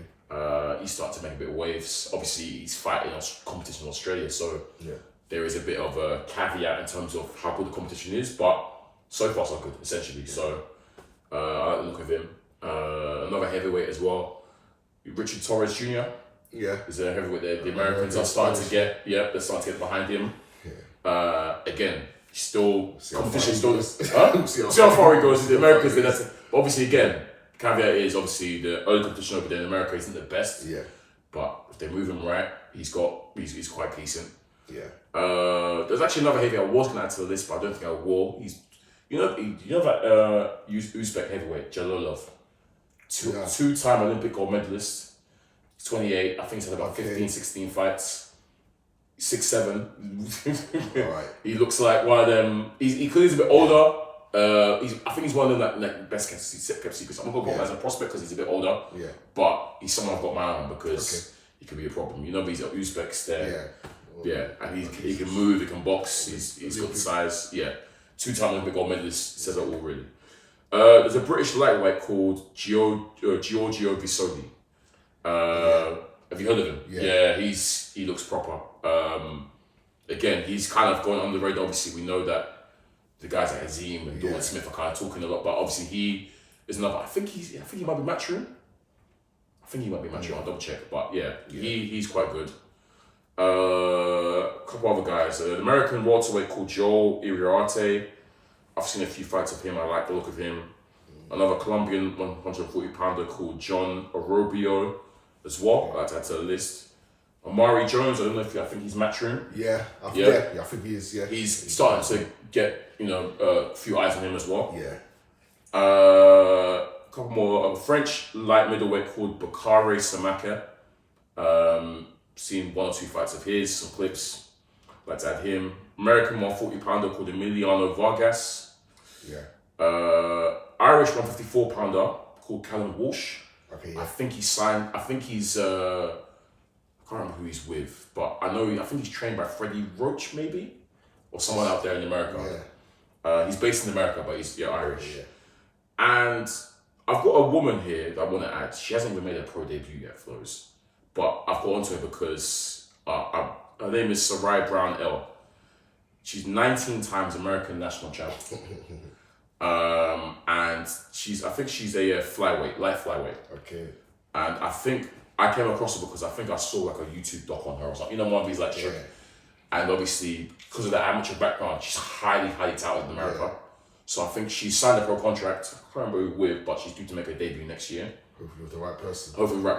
He's starting to make a bit of waves. Obviously, he's fighting competition in Australia, so there is a bit of a caveat in terms of how good the competition is, but so far so good, essentially. So I like the look of him. Another heavyweight as well, Richard Torres Jr. Yeah. Is a heavyweight there. The Americans are starting to get, they're starting to get behind him. Yeah. Again, still, competition still. See how far he goes. The Americans, but obviously, again, caveat is obviously the early competition over there in America isn't the best. Yeah. But if they move him right, he's quite decent. Yeah. There's actually another heavyweight I was going to add to the list, but I don't think I will. He's, you know that Uzbek heavyweight, Jalolov, two-time Olympic gold medalist, 28, I think he's had about 15, 16 fights, 6'7". All right. He looks like one of them, he clearly is a bit older. I think he's one of them like best kept secrets. I'm not going to put him as a prospect because he's a bit older. Yeah. But he's someone I've got my eye on because he could be a problem. You know, these are Uzbeks there. Yeah, and he can move, he can box, he's got the size. Yeah, 2-time Olympic gold medalist, says it all really. There's a British lightweight called Giorgio Visoli. Have you heard of him? Yeah, he looks proper. Again, he's kind of going under the radar. Obviously, we know that the guys like Azim and Dalton Smith are kind of talking a lot, but obviously he is another. I think he might be Matchroom. I'll double check, but yeah, he's quite good. A couple other guys. An American welterweight called Joel Iriarte. I've seen a few fights of him. I like the look of him. Another Colombian 140 pounder called John Orobio as well. I'd add to the list. Amari Jones, I don't know if I think he's matchroom. Yeah, I think he is. Yeah, he's starting to get a few eyes on him as well. Yeah. A couple more. A French light middleweight called Bakare Samaka. Seen 1 or 2 fights of his, some clips. Like to add him. American 140 pounder called Emiliano Vargas. Yeah. Irish 154 pounder called Callum Walsh. Okay. Yeah. I think he's signed. I think he's. I can't remember who he's with, but I think he's trained by Freddie Roach, maybe, or someone out there in America. Yeah. He's based in America, but he's Irish. Yeah. And I've got a woman here that I want to add. She hasn't even made a pro debut yet, Flows, but I've got onto her because her name is Sarai Brown L. She's 19 times American national champion. And I think she's a light flyweight. Okay. And I think I came across her because I think I saw like a YouTube doc on her or something. One of these like shit. And obviously, because of the amateur background, she's highly, highly touted in America. Yeah. So I think she signed a pro contract. I can't remember who with, but she's due to make her debut next year. Hopefully with the right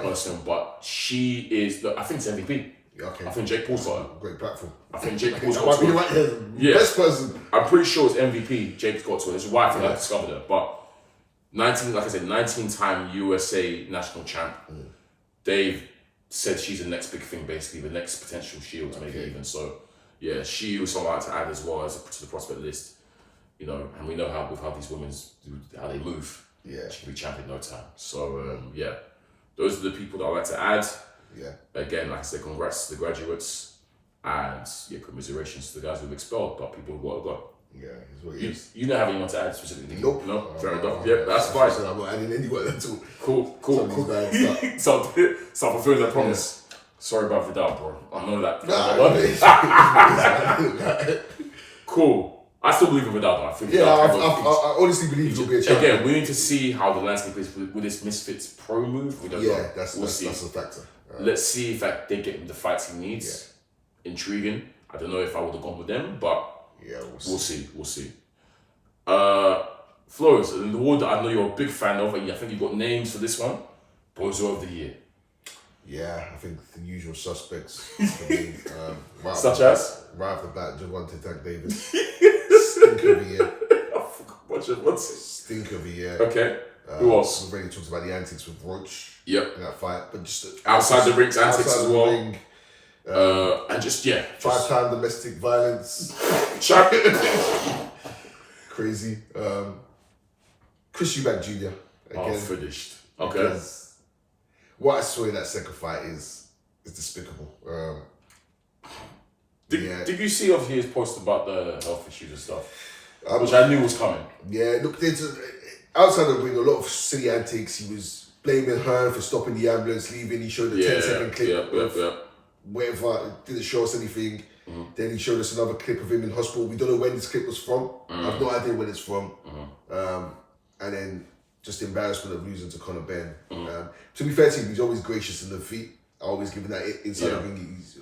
person. But she is I think it's MVP. Okay. I think Jake Paul's got her. Great platform. I think Jake Paul's got her. Best person. I'm pretty sure it's MVP. Jake's got to her. This is why I think I discovered her. But 19-time USA national champ. They've said she's the next big thing, basically, the next potential Shield, maybe even. So, yeah, she was someone I'd like to add as well to the prospect list. And we know how these women how they move. Yeah. She can be champion in no time. So, those are the people that I'd like to add. Yeah. Again, like I said, congrats to the graduates, and commiserations to the guys who've expelled, but people who've got to go. Yeah, it's what it is. You don't have anyone to add specifically? Nope. No? Fair enough. Yeah, that's fine. I'm not adding anyone at all. Cool. Stop fulfilling that promise. Yeah. Sorry about Vidal, bro. I know that. Cool. I still believe in Vidal, though. I think I honestly believe he'll be a champion. Again, we need to see how the landscape is with this Misfits Pro move. We don't know. That's a factor. Let's see if they get him the fights he needs. Yeah. Intriguing. I don't know if I would have gone with them, but we'll see. Flores, an award that I know you're a big fan of, and I think you've got names for this one. Bozo of the Year. Yeah, I think the usual suspects for me. Such as? Right off the bat, Javante Tank Davis. Stink of the year. What's it? Stink of the year. Okay. Who else? We've already talked about the antics with Roach. Yep. In that fight, but just outside the ring's antics as well. Ring, and just 5-time domestic violence. Crazy. Chris Eubank Jr. Again, finished. Okay. What I saw in that second fight is despicable. Did you see of his post about the health issues and stuff? Which I knew was coming. Yeah, look, outside the ring, a lot of silly antics. He was blaming her for stopping the ambulance, leaving. He showed a 10-second clip of whatever, didn't show us anything. Mm-hmm. Then he showed us another clip of him in hospital. We don't know when this clip was from. Mm-hmm. I have no idea when it's from. Mm-hmm. And then just the embarrassment of losing to Conor Benn. Mm-hmm. To be fair to him, he's always gracious in the feet. Always giving that inside the ring. He's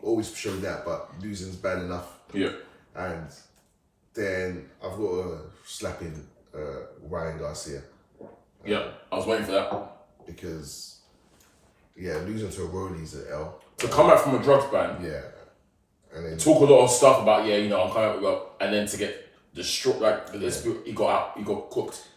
always showing that, but losing's bad enough. Yeah. And then I've got a slapping Ryan Garcia. Yeah, I was waiting for that. Because, losing to a Rolly's an L. To come back from a drugs ban. Yeah. And then talk a lot of stuff about, I'm coming out, and then to get destroyed, he got cooked.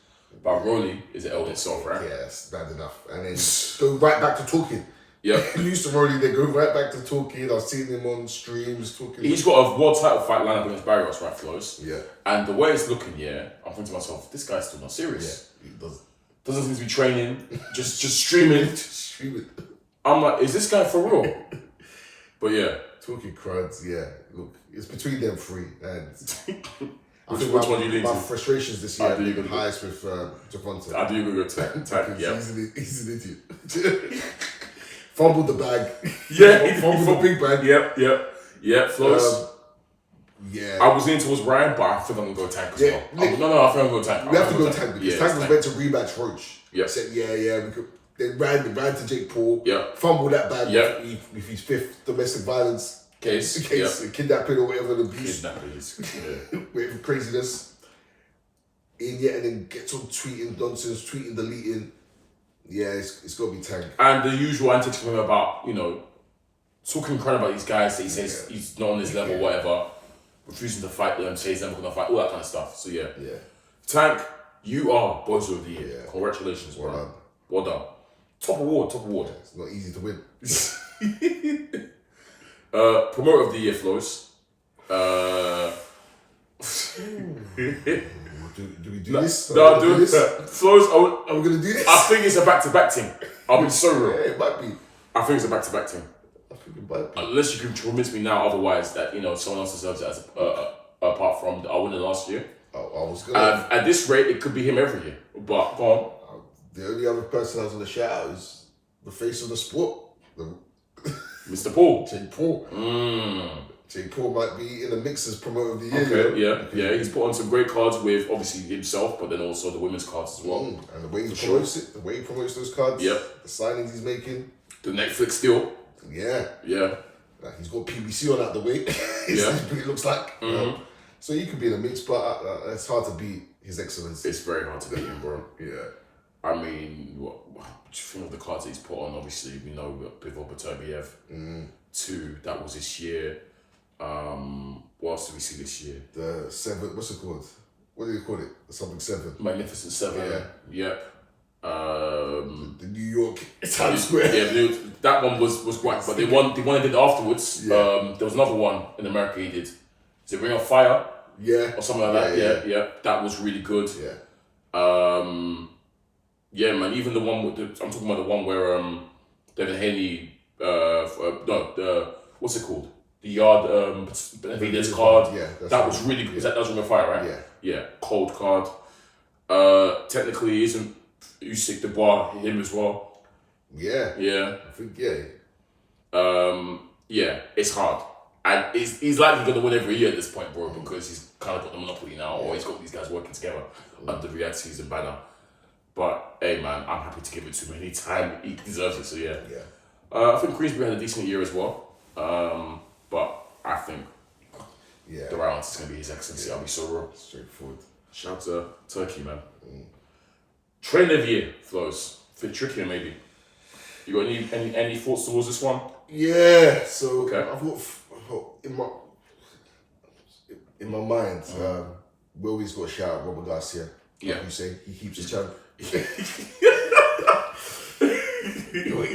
But Rolly is an L itself, right? Yeah, it's bad enough. And then go right back to talking. Yeah. Lose to Rolly, they go right back to talking. I've seen him on streams talking. He's got a world title fight lined up against Barrios, right, Flows? Yeah. And the way it's looking, I'm thinking to myself, this guy's still not serious. Yeah, he doesn't. Doesn't seem to be training, just streaming. I'm like, is this guy for real? But talking crowds, look, it's between them three. And which one do you lean to? My frustrations this year are the highest with Javante. I do agree with Tank, He's an idiot. Fumbled the bag. Yeah, fumbled the big bag. Yep, Flows. I was leaning towards Ryan, but I think I'm going to go Tank as well. No, I think I'm going to go Tank. We have to go Tank because Tank was meant to rematch Roach. Yeah. Said, we could. then ran to Jake Paul. Yeah. Fumbled that bag Yeah. with his 5th domestic violence case. Kidnapping or whatever the abuse. Kidnapping is. Yeah. Whatever craziness. And then gets on tweeting nonsense, tweeting, deleting. Yeah, it's got to be tanked. And the usual antics from him about, talking crap about these guys that he says he's not on this level, whatever, refusing to fight them, says he's never going to fight, all that kind of stuff. So yeah. Tank, you are Bozo of the Year. Yeah. Congratulations, bro. Well done. Well done. Top award. Yeah, it's not easy to win. Promoter of the Year, Flows. Do we do this? No, do this. Flows, are we going to do this? I think it's a back-to-back thing. I'll be so real. Yeah, it might be. I think it's a back-to-back thing. I think it might be. Unless you can convince me now otherwise that, someone else deserves it as apart from our winner last year. I was going to. At this rate, it could be him every year. But, go on. The only other person I was going to shout out is the face of the sport. Mr. Paul. Jake Paul. Jake Paul might be in the mix as promoter of the year. Okay, yeah. He's put on some great cards with obviously himself, but then also the women's cards as well. And the way he promotes it, the way he promotes those cards, the signings he's making. The Netflix deal. Yeah. Like he's got PBC on out the way. It looks like. So he could be in the mix, but it's hard to beat his excellence. It's very hard to beat him, bro. Yeah. I mean, what do you think of the cards that he's put on? Obviously, we know Bivol Beterbiev. 2, that was this year. What else did we see this year? The 7, what's it called? What do you call it? Something 7. Magnificent 7. Yep. The New York Times Square. Yeah, that one was whack, but the one he did afterwards. There was another one in America he did. Is it Ring of Fire? Yeah. Or something like that. Yeah. That was really good. Yeah. Yeah, man. Even the one with I'm talking about the one where Devin Haney. What's it called? The Yard Benavidez card. Yeah, that was really good. That was Ring of Fire, right? Yeah. Cold card. Technically, isn't Usyk Dubois him as well? Yeah. I think it's hard. And he's likely going to win every year at this point, bro, because he's kind of got the monopoly now, or he's got these guys working together under Riyadh season banner. But hey, man, I'm happy to give it to him anytime he deserves it. So yeah. I think Queensbury had a decent year as well, but I think the right answer is going to be His Excellency. I'll be so raw. Straightforward. Shout out to Turkey, man. Trainer of the Year, Flows. A bit trickier, maybe. You got any thoughts towards this one? Yeah. So I've got in my mind, we always got to shout out Robert Garcia. Like you say, he keeps his champ. He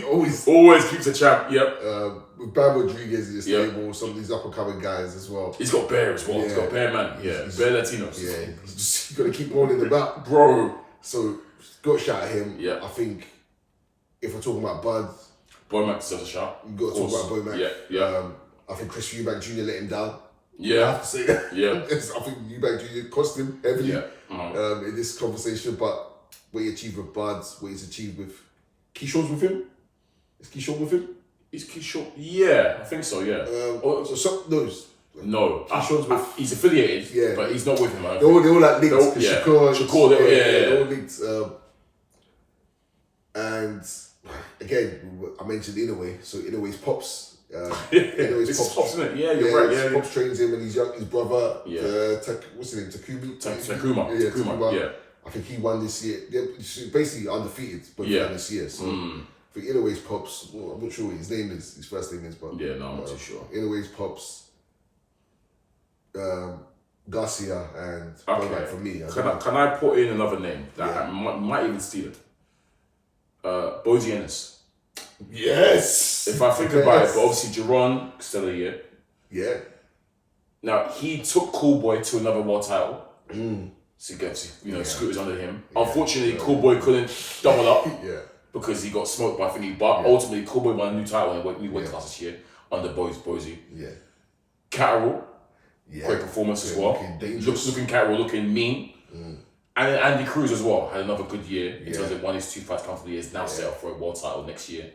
always keeps a champ. Yep. With Bam Rodriguez in the stable, some of these up and coming guys as well. He's got Bear as well. Yeah. He's got Bear, man. Bear Latinos. Yeah. He's got to keep rolling the bat, bro. So got to shout at him. Yeah. I think if we're talking about Bud, Boymack deserves a shout. You got to talk about Boymack. Yeah. I think Chris Eubank Jr. let him down. Yeah. I have to say that. Yeah. I think Eubank Jr. cost him heavily in this conversation, but what he achieved with Buds, what he's achieved with Keyshawn's with him? Is Keyshawn with him? Is Keyshawn? Yeah, I think so, yeah. No. Keyshawn's with... he's affiliated, but he's not with him. They're all like linked. Shakur, they're all linked. And again, I mentioned Inouye, so Inouye's Pops. It's Pops, isn't it? Yeah, you're right. Yeah, Pops trains him and his brother, what's his name? Takuma. Yeah. I think he won this year. They're basically undefeated, but he won this year. So I think Inouye's Pops. Well, I'm not sure what his name is. His first name is, but I'm not too sure. Inouye's Pops, Garcia, and Boymack for me. Can I put in another name that I might even steal it? Bozy Ennis. Yes. If I think about it, but obviously Jerron still a year. Yeah. Now he took Coolboy to another world title. So he gets scooters under him. Unfortunately, Coolboy couldn't double up. Because he got smoked by Thingy. But ultimately, Coolboy won a new title in the weight class this year under Bozy. Yeah. Catterall. Great performance as well. Looking Catterall, looking mean. And Andy Cruz as well had another good year in terms of won his 2 fights comfortably. Is now set up for a world title next year.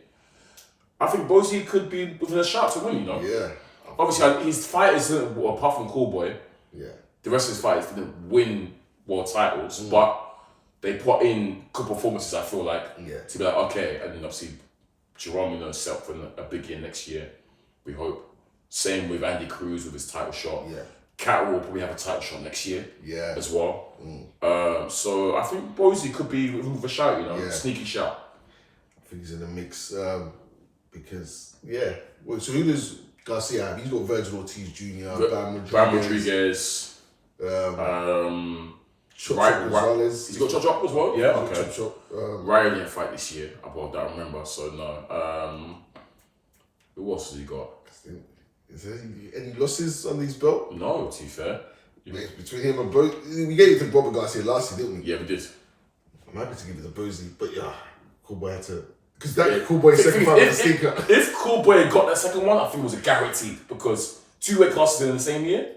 I think Bozy could be within a shot to win. Yeah. Obviously, his fighters, apart from Coolboy, the rest of his fighters didn't win world titles. But they put in good performances, I feel like, Yeah. to be like, okay, and then obviously Jerome, you know, set up for a big year next year, we hope. Same with Andy Cruz with his title shot. Yeah. Cat will probably have a title shot next year as well. So I think Bozy could be with a shout, you know, sneaky shout. I think he's in the mix because, well, so who does Garcia have? He's got Virgil Ortiz Jr., Bam Rodriguez. Gonzalez. He's got Chop Chop as well? Yeah, okay. Chop. Ryan didn't fight this year, about that I remember, so no. Who else has he got? Is there any losses on his belt? No, to be fair. Between him and Bo, we gave it to Robert Garcia last year, didn't we? Yeah, we did. I'm happy to give it to Bozy, but Cool Boy had to. Because that Cool Boy's second fight was a stinker. If Cool Boy had got that second one, I think it was a guaranteed, because 2 weight classes in the same year,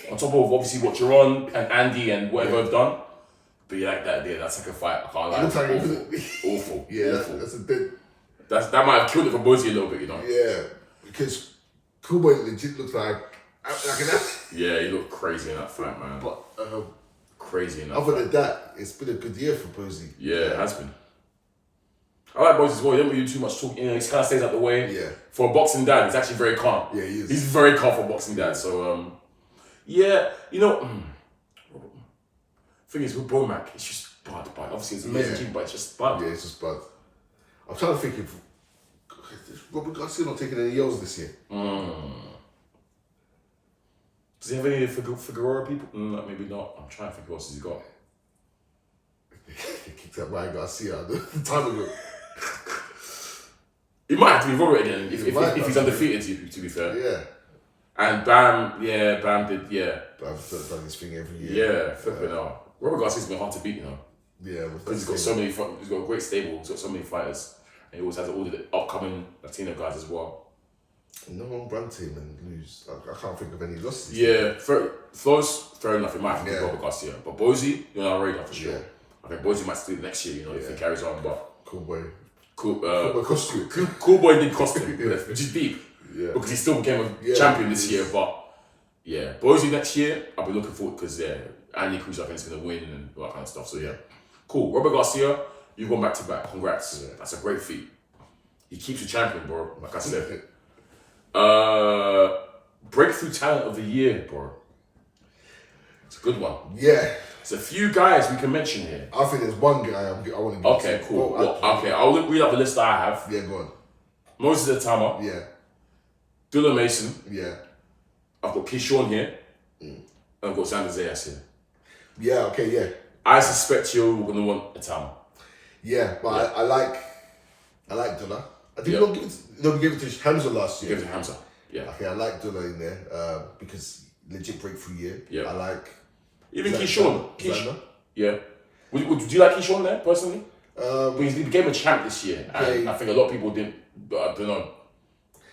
on top of obviously what Jerron and Andy and whatever have done. But like that second fight, I can't lie. Awful. Yeah, awful. that's a bit. That might have killed it for Bozy a little bit, you know. Yeah, because Cool Boy legit looks like an Yeah, he looked crazy in that fight, man. But crazy in that other fight. than that, it's been a good year for Bozy. Yeah, it has been. I like Bozy as well. He don't really do too much talking. You know, he kind of stays out the way. Yeah. For a boxing dad, he's actually very calm. Yeah, he is. He's very calm for a boxing dad. So, yeah, you know, thing is with Bomac, it's just bad. Obviously, it's amazing team, but it's just bad. Yeah, it's just bad. I'm trying to think if Robert Garcia not taking any L's this year. Does he have any Figueroa people? Maybe not. I'm trying to think who else he's got. He kicked out Ryan Garcia a time ago. He might have to be Robert again if he's undefeated, to be fair. Yeah. And Bam did, Bam's done his thing every year. Yeah, flipping out. Robert Garcia's been hard to beat, you know. Yeah, because he's got so many. He's got a great stable. He's got so many fighters, and he always has all the upcoming Latino guys as well. No one run to him and lose. I can't think of any losses. Yeah, fair enough. It might have to be Robert Garcia, but Bozy, you're on our radar for sure. Yeah. I think Bozy might still do next year, you know, if he carries on. But Cool Boy. Cool Boy did cost him, which is deep. Yeah. Because he still became a champion this year, but yeah, Bozy next year, I'll be looking forward because Andy Cruz I think is going to win and all that kind of stuff. So yeah, cool. Robert Garcia, you've gone back to back. Congrats. Yeah. That's a great feat. He keeps you champion, bro. Like I said. Breakthrough talent of the year, bro. It's a good one. Yeah. There's a few guys we can mention here. I think there's one guy I want to give. Okay, cool. Okay, I'll read out the list that I have. Yeah, go on. Moses Atama. Yeah. Dylan Mason. Yeah. I've got Keyshawn here. And I've got Xander Zayas here. Yeah, okay, yeah. I suspect you're going to want Atama. Yeah, but I like Dylan. I did not give it to Hamza last year. Give it to Hamza. Yeah. Okay, I like Dylan in there because legit breakthrough year. Yeah. I like. Even Keyshawn. Yeah. Would you like Keyshawn there personally? Because he became a champ this year, and I think a lot of people didn't. I don't know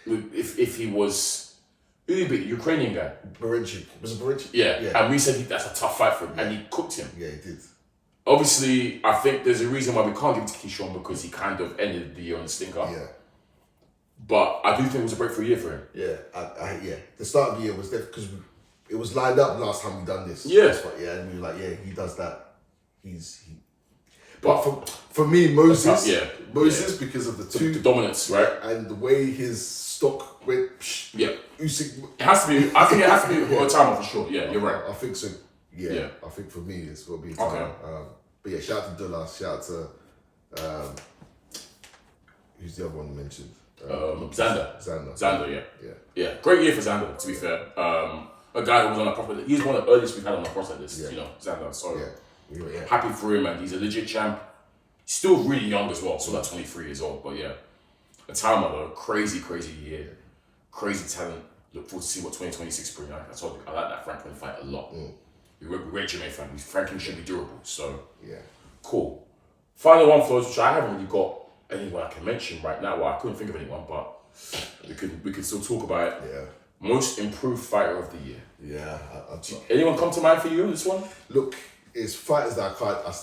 if he was. Who did he beat? Ukrainian guy. Barenchik. Was it Barenchik? Yeah. And we said that's a tough fight for him, and he cooked him. Yeah, he did. Obviously, I think there's a reason why we can't give it to Keyshawn because he kind of ended the year on a stinker. Yeah. But I do think it was a breakthrough year for him. Yeah, yeah. The start of the year was there because it was lined up last time we done this. Yeah. And we were like, he does that. But for me, Moses, because of the dominance, right? And the way his stock went. Yeah. Usyk. It has to be. I think it has to be Otama for sure. Yeah, you're right. I think so. Yeah. I think for me, it's got to be Otama. Okay. But yeah, shout out to Dula. Shout out to who's the other one you mentioned? Xander, yeah. Great year for Xander, to be fair. A guy who was on a proper. He's one of the earliest we've had on the prospect list. You know, Xander. So happy for him, and he's a legit champ. Still really young as well, so like 23 years old. But yeah, Atama though, crazy year, crazy talent. Look forward to see what 2026 brings. I told you, I like that Franklin fight a lot. We rate Jermaine Franklin. Franklin should be durable. So cool. Final one for us, which I haven't really got anyone I can mention right now. Well, I couldn't think of anyone, but we could still talk about it. Yeah. Most improved fighter of the year. Yeah. Anyone come to mind for you in this one? Look, it's fighters that I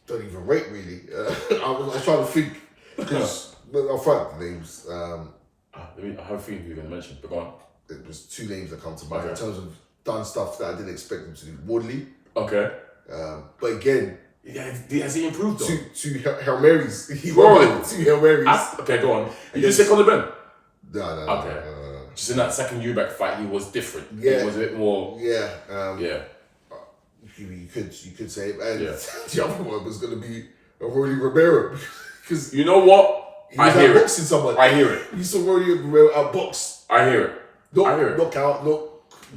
don't even rate really. I was trying to think because I'll find the names. I have a feeling you're going to mention, but go on. It was 2 names that come to mind in terms of done stuff that I didn't expect them to do. Wardley. Okay. But again, Yeah, has he improved though? Two Hail Marys. He Bro. won 2 Hail Marys. Okay, go on. You didn't say Conor Ben? No. Okay. Just in that second Eubank fight, he was different. Yeah. He was a bit more. Yeah. Yeah. You could say it. And the other one was going to be Rolly Romero. Because you know what? he was outboxing someone. I hear it. You saw Rolly Romero outbox. I hear it. Knockout,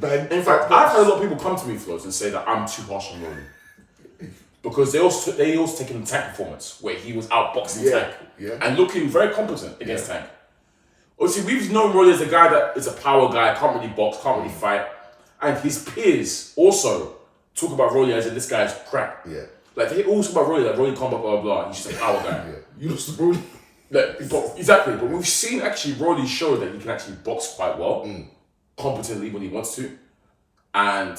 bang. In fact, I've had a lot of people come to me, Flows, and say that I'm too harsh on Rolly. Because they also taken the Tank performance where he was outboxing Tank and looking very competent against Tank. Obviously, we've known Rolly as a guy that is a power guy, can't really box, can't really fight, and his peers also talk about Rolly as in this guy's crap. Yeah, like they all talk about Rolly, like Rolly can't blah blah. He's just a power guy. You lost to Rolly. Exactly, but we've seen actually Rolly show that he can actually box quite well, competently when he wants to, and.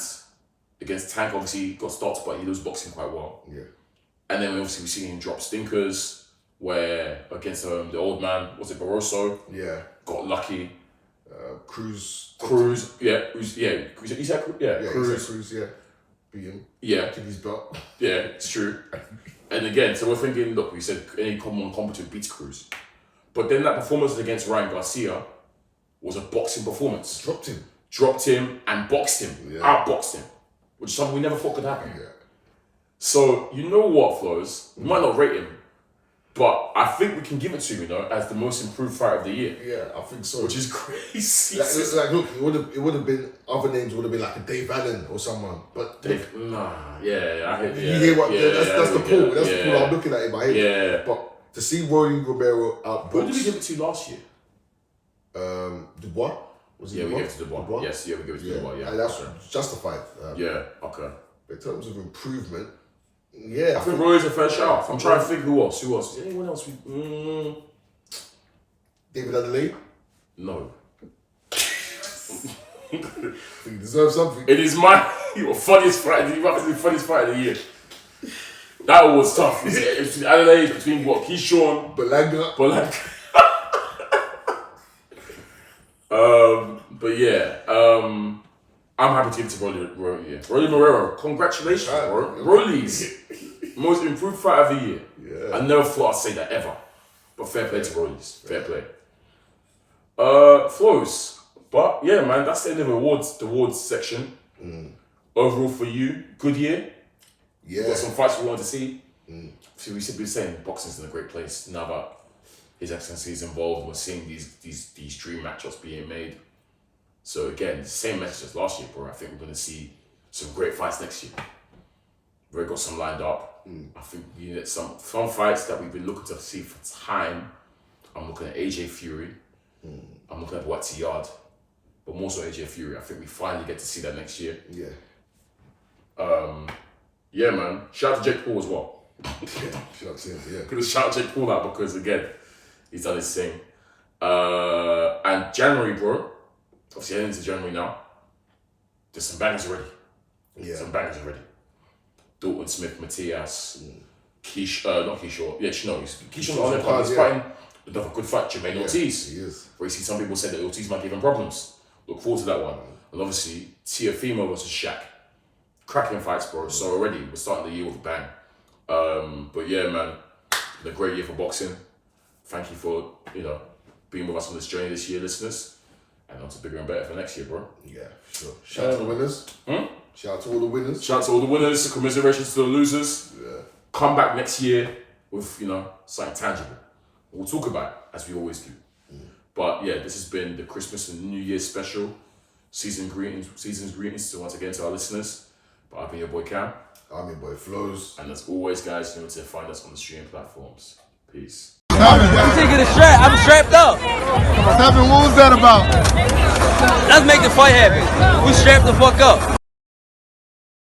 Against Tank, obviously, he got stopped, but he was boxing quite well. Yeah. And then obviously we've seen him drop stinkers, where against the old man, was it Barroso? Yeah. Got lucky. Cruz. Cruz, yeah. Cruz, he said Cruz? Yeah, Cruz, beat him. Yeah. Took his belt. Yeah, it's true. And again, so we're thinking, look, we said any common competent beats Cruz. But then that performance against Ryan Garcia was a boxing performance. Dropped him and boxed him. Yeah. Outboxed him. Which is something we never thought could happen. Yeah. So, you know what, Flows? We might not rate him, but I think we can give it to him, as the most improved fighter of the year. Yeah, I think so. Which is crazy. Look, it would have been, other names would have been like a Dave Allen or someone. But I hear you hear what? That's the pool. That's the pool I'm looking at in my head. Yeah. But to see Rolly Romero outbox. What did we give it to last year? Dubois. We gave it to Dubois. Yes, we gave it to Dubois. Yeah, and that's justified. Okay. But in terms of improvement, I think Roy's a fair shout. I'm trying to think who else. Is there anyone else? David Adelaide? No. He deserves something. It is my funniest fight. You might be the funniest fight of the year. That was tough. It's between Adelaide, between Keyshawn, Berlanga. But I'm happy to give it to Rolly. Rolly Morero, congratulations, bro. Rolly's most improved fighter of the year. Yeah. I never thought I'd say that ever. But fair play to Rolly's. Fair play. Flows. But yeah, man, that's the end of the awards section. Overall for you, good year. Yeah. Got some fights we wanted to see. So we've been saying boxing's in a great place now that His Excellency is involved. We're seeing these dream matchups being made. So again, same message as last year, bro. I think we're going to see some great fights next year. We've got some lined up. I think we need some fights that we've been looking to see for time. I'm looking at AJ Fury. I'm looking at What's Yard. But more so AJ Fury. I think we finally get to see that next year. Yeah. Yeah, man. Shout out to Jake Paul as well. Shout out to him, yeah. Gonna shout out Jake Paul out because again, he's done his thing. And January, bro. Obviously heading into January now. There's some bangers already. Yeah. Some bangers already. Dalton Smith, Matias, not Keyshawn. Yeah, Keyshawn's on the card. He's fighting another good fight, Jermaine Ortiz. He is. Where you see some people say that Ortiz might give him problems. Look forward to that one. And obviously, Teofimo versus Shaq. Cracking fights, bro. So already, we're starting the year with a bang. But yeah, man, it's been a great year for boxing. Thank you for, being with us on this journey this year, listeners. And on to bigger and better for next year, bro. Yeah, sure. Shout out to the winners. Shout out to all the winners. Shout out to all the winners. Commiserations to the losers. Yeah. Come back next year with, something tangible. We'll talk about it, as we always do. But yeah, this has been the Christmas and New Year's special. Season's greetings to once again to our listeners. But I've been your boy Cam. I'm your boy Flows. And as always, guys, you know to find us on the streaming platforms. Peace. You take it a strap. I'm strapped up. What was that about? Let's make the fight happen. We strapped the fuck up.